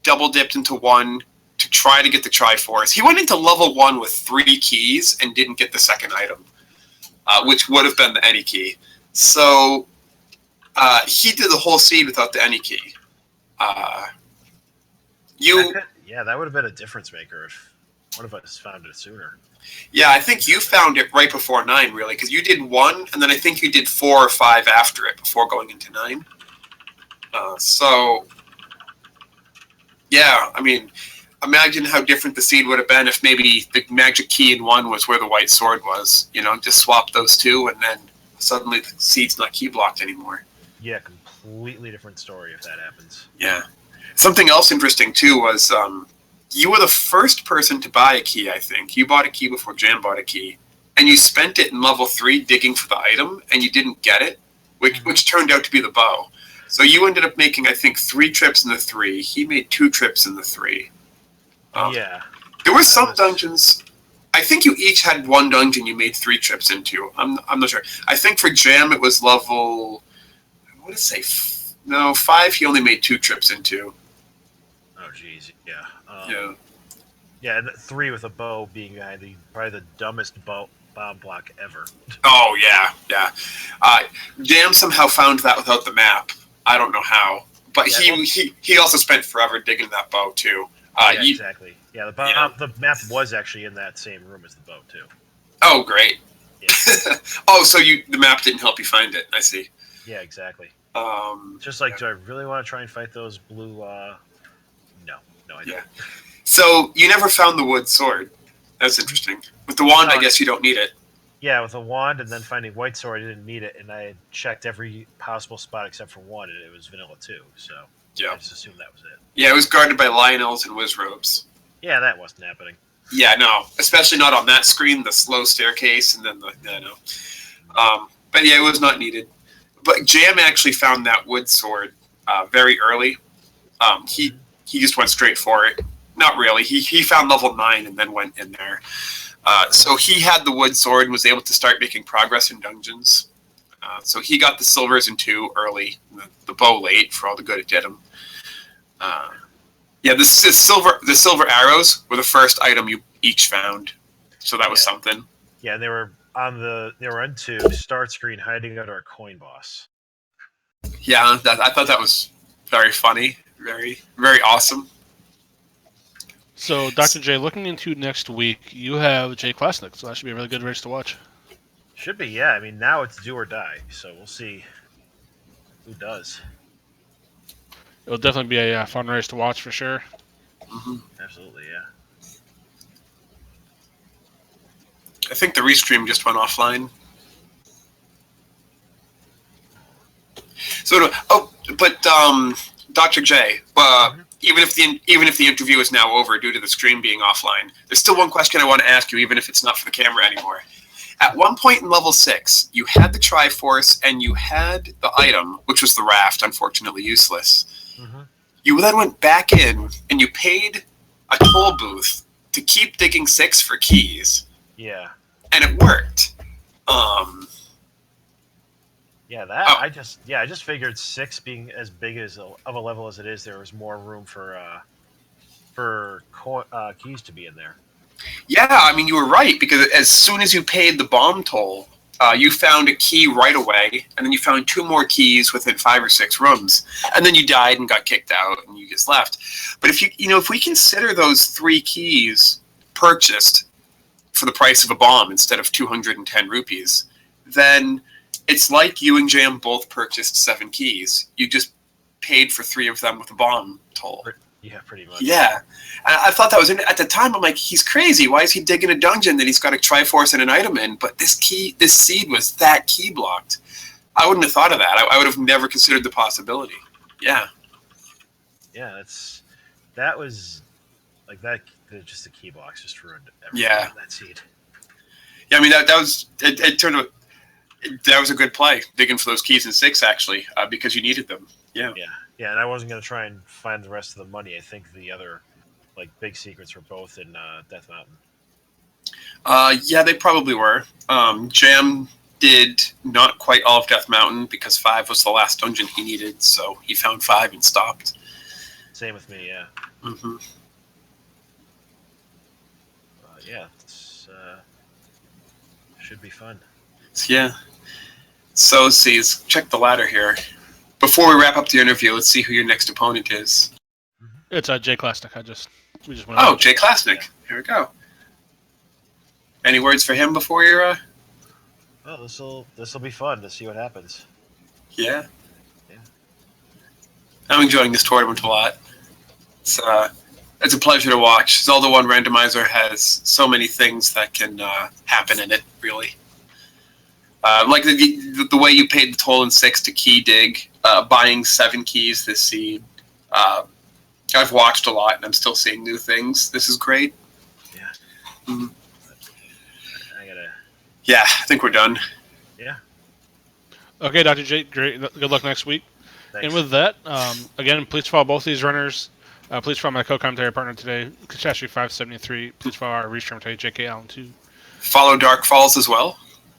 double dipped into 1 to try to get the Triforce. He went into level 1 with 3 keys and didn't get the second item, which would have been the any key. So he did the whole seed without the any key. That would have been a difference maker if one of us found it sooner. Yeah, I think you found it right before 9, really, because you did 1, and then I think you did 4 or 5 after it before going into 9. Yeah, I mean, imagine how different the seed would have been if maybe the magic key in 1 was where the white sword was. You know, just swap those 2, and then suddenly the seed's not key blocked anymore. Yeah, completely different story if that happens. Yeah. Something else interesting, too, was you were the first person to buy a key, I think. You bought a key before Jam bought a key. And you spent it in level 3 digging for the item, and you didn't get it, which turned out to be the bow. So you ended up making, I think, 3 trips in the 3. He made 2 trips in the 3. Yeah. There were some dungeons... I think you each had 1 dungeon you made 3 trips into. I'm not sure. I think for Jam it was level... I want to say... 5 he only made 2 trips into. Oh, jeez. Yeah. Yeah. Yeah, and 3 with a bow being probably the dumbest bomb block ever. Oh, yeah. Jam somehow found that without the map. I don't know how. But Yeah, he also spent forever digging that bow, too. Yeah, exactly. Yeah, the map was actually in that same room as the bow, too. Oh, great. Yeah, Oh, so the map didn't help you find it. I see. yeah, exactly. Just Do I really want to try and fight those blue... No, I don't. Yeah. So you never found the wood sword. That's interesting. With the wand, I guess you don't need it. Yeah, with a wand and then finding white sword, I didn't need it, and I had checked every possible spot except for 1, and it was vanilla 2, so Yeah. I just assumed that was it. Yeah, it was guarded by Lionels and Wizrobes. Yeah, that wasn't happening. Yeah, no, especially not on that screen. The slow staircase, and then but yeah, it was not needed. But Jam actually found that wood sword very early. He just went straight for it. Not really. He found level 9 and then went in there. So he had the wood sword and was able to start making progress in dungeons. So he got the silvers in 2 early, the bow late for all the good it did him. The silver arrows were the first item you each found, so that was something. Yeah, they were on 2 start screen hiding under a coin boss. Yeah, I thought that was very funny, very very awesome. So, Dr. J, looking into next week, you have Jay Klasnick, so that should be a really good race to watch. Should be, yeah. I mean, now it's do or die, so we'll see who does. It'll definitely be a fun race to watch for sure. Mm-hmm. Absolutely, yeah. I think the restream just went offline. So, Dr. J, even if the interview is now over due to the stream being offline, there's still one question I want to ask you, even if it's not for the camera anymore. At one point in level 6, you had the Triforce and you had the item, which was the raft, unfortunately useless. Mm-hmm. You then went back in and you paid a toll booth to keep digging 6 for keys. Yeah. And it worked. I just figured 6 being as big of a level as it is, there was more room for keys to be in there. Yeah, I mean, you were right, because as soon as you paid the bomb toll, you found a key right away, and then you found 2 more keys within 5 or 6 rooms, and then you died and got kicked out, and you just left. But if we consider those 3 keys purchased for the price of a bomb instead of 210 rupees, then it's like you and Jam both purchased 7 keys. You just paid for 3 of them with a bomb toll. Yeah, pretty much. Yeah. I thought that was at the time. I'm like, he's crazy. Why is he digging a dungeon that he's got a Triforce and an item in? But this seed was that key blocked. I wouldn't have thought of that. I would have never considered the possibility. Yeah. Yeah, that was like that. Just the key blocks just ruined everything. Yeah. That seed. Yeah, I mean that was it turned out. That was a good play, digging for those keys in 6 actually, because you needed them. Yeah. Yeah, and I wasn't going to try and find the rest of the money. I think the other big secrets were both in Death Mountain. Yeah, they probably were. Jam did not quite all of Death Mountain because 5 was the last dungeon he needed, so he found 5 and stopped. Same with me, yeah. Mm-hmm. Yeah, it's should be fun. Yeah. So let's see. Let's check the ladder here. Before we wrap up the interview, let's see who your next opponent is. It's Jay Klasnick. We just went. Oh, Jay Klasnick. Yeah. Here we go. Any words for him before you're? Well, this will be fun to see what happens. Yeah. I'm enjoying this tournament a lot. It's a pleasure to watch. Zelda 1 Randomizer has so many things that can happen in it, really. Like the way you paid the toll in 6 to key dig, buying 7 keys this seed. I've watched a lot, and I'm still seeing new things. This is great. Yeah. Mm-hmm. Yeah, I think we're done. Yeah. Okay, Dr. J, great. Good luck next week. Thanks. And with that, again, please follow both these runners. Please follow my co-commentary partner today, Catastrophe 573. Please follow our restream today, JK Allen 2. Follow Dark Falls as well.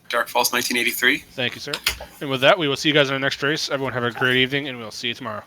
Dark Falls 1983. Thank you, sir. And with that, we will see you guys in our next race. Everyone have a great evening, and we'll see you tomorrow.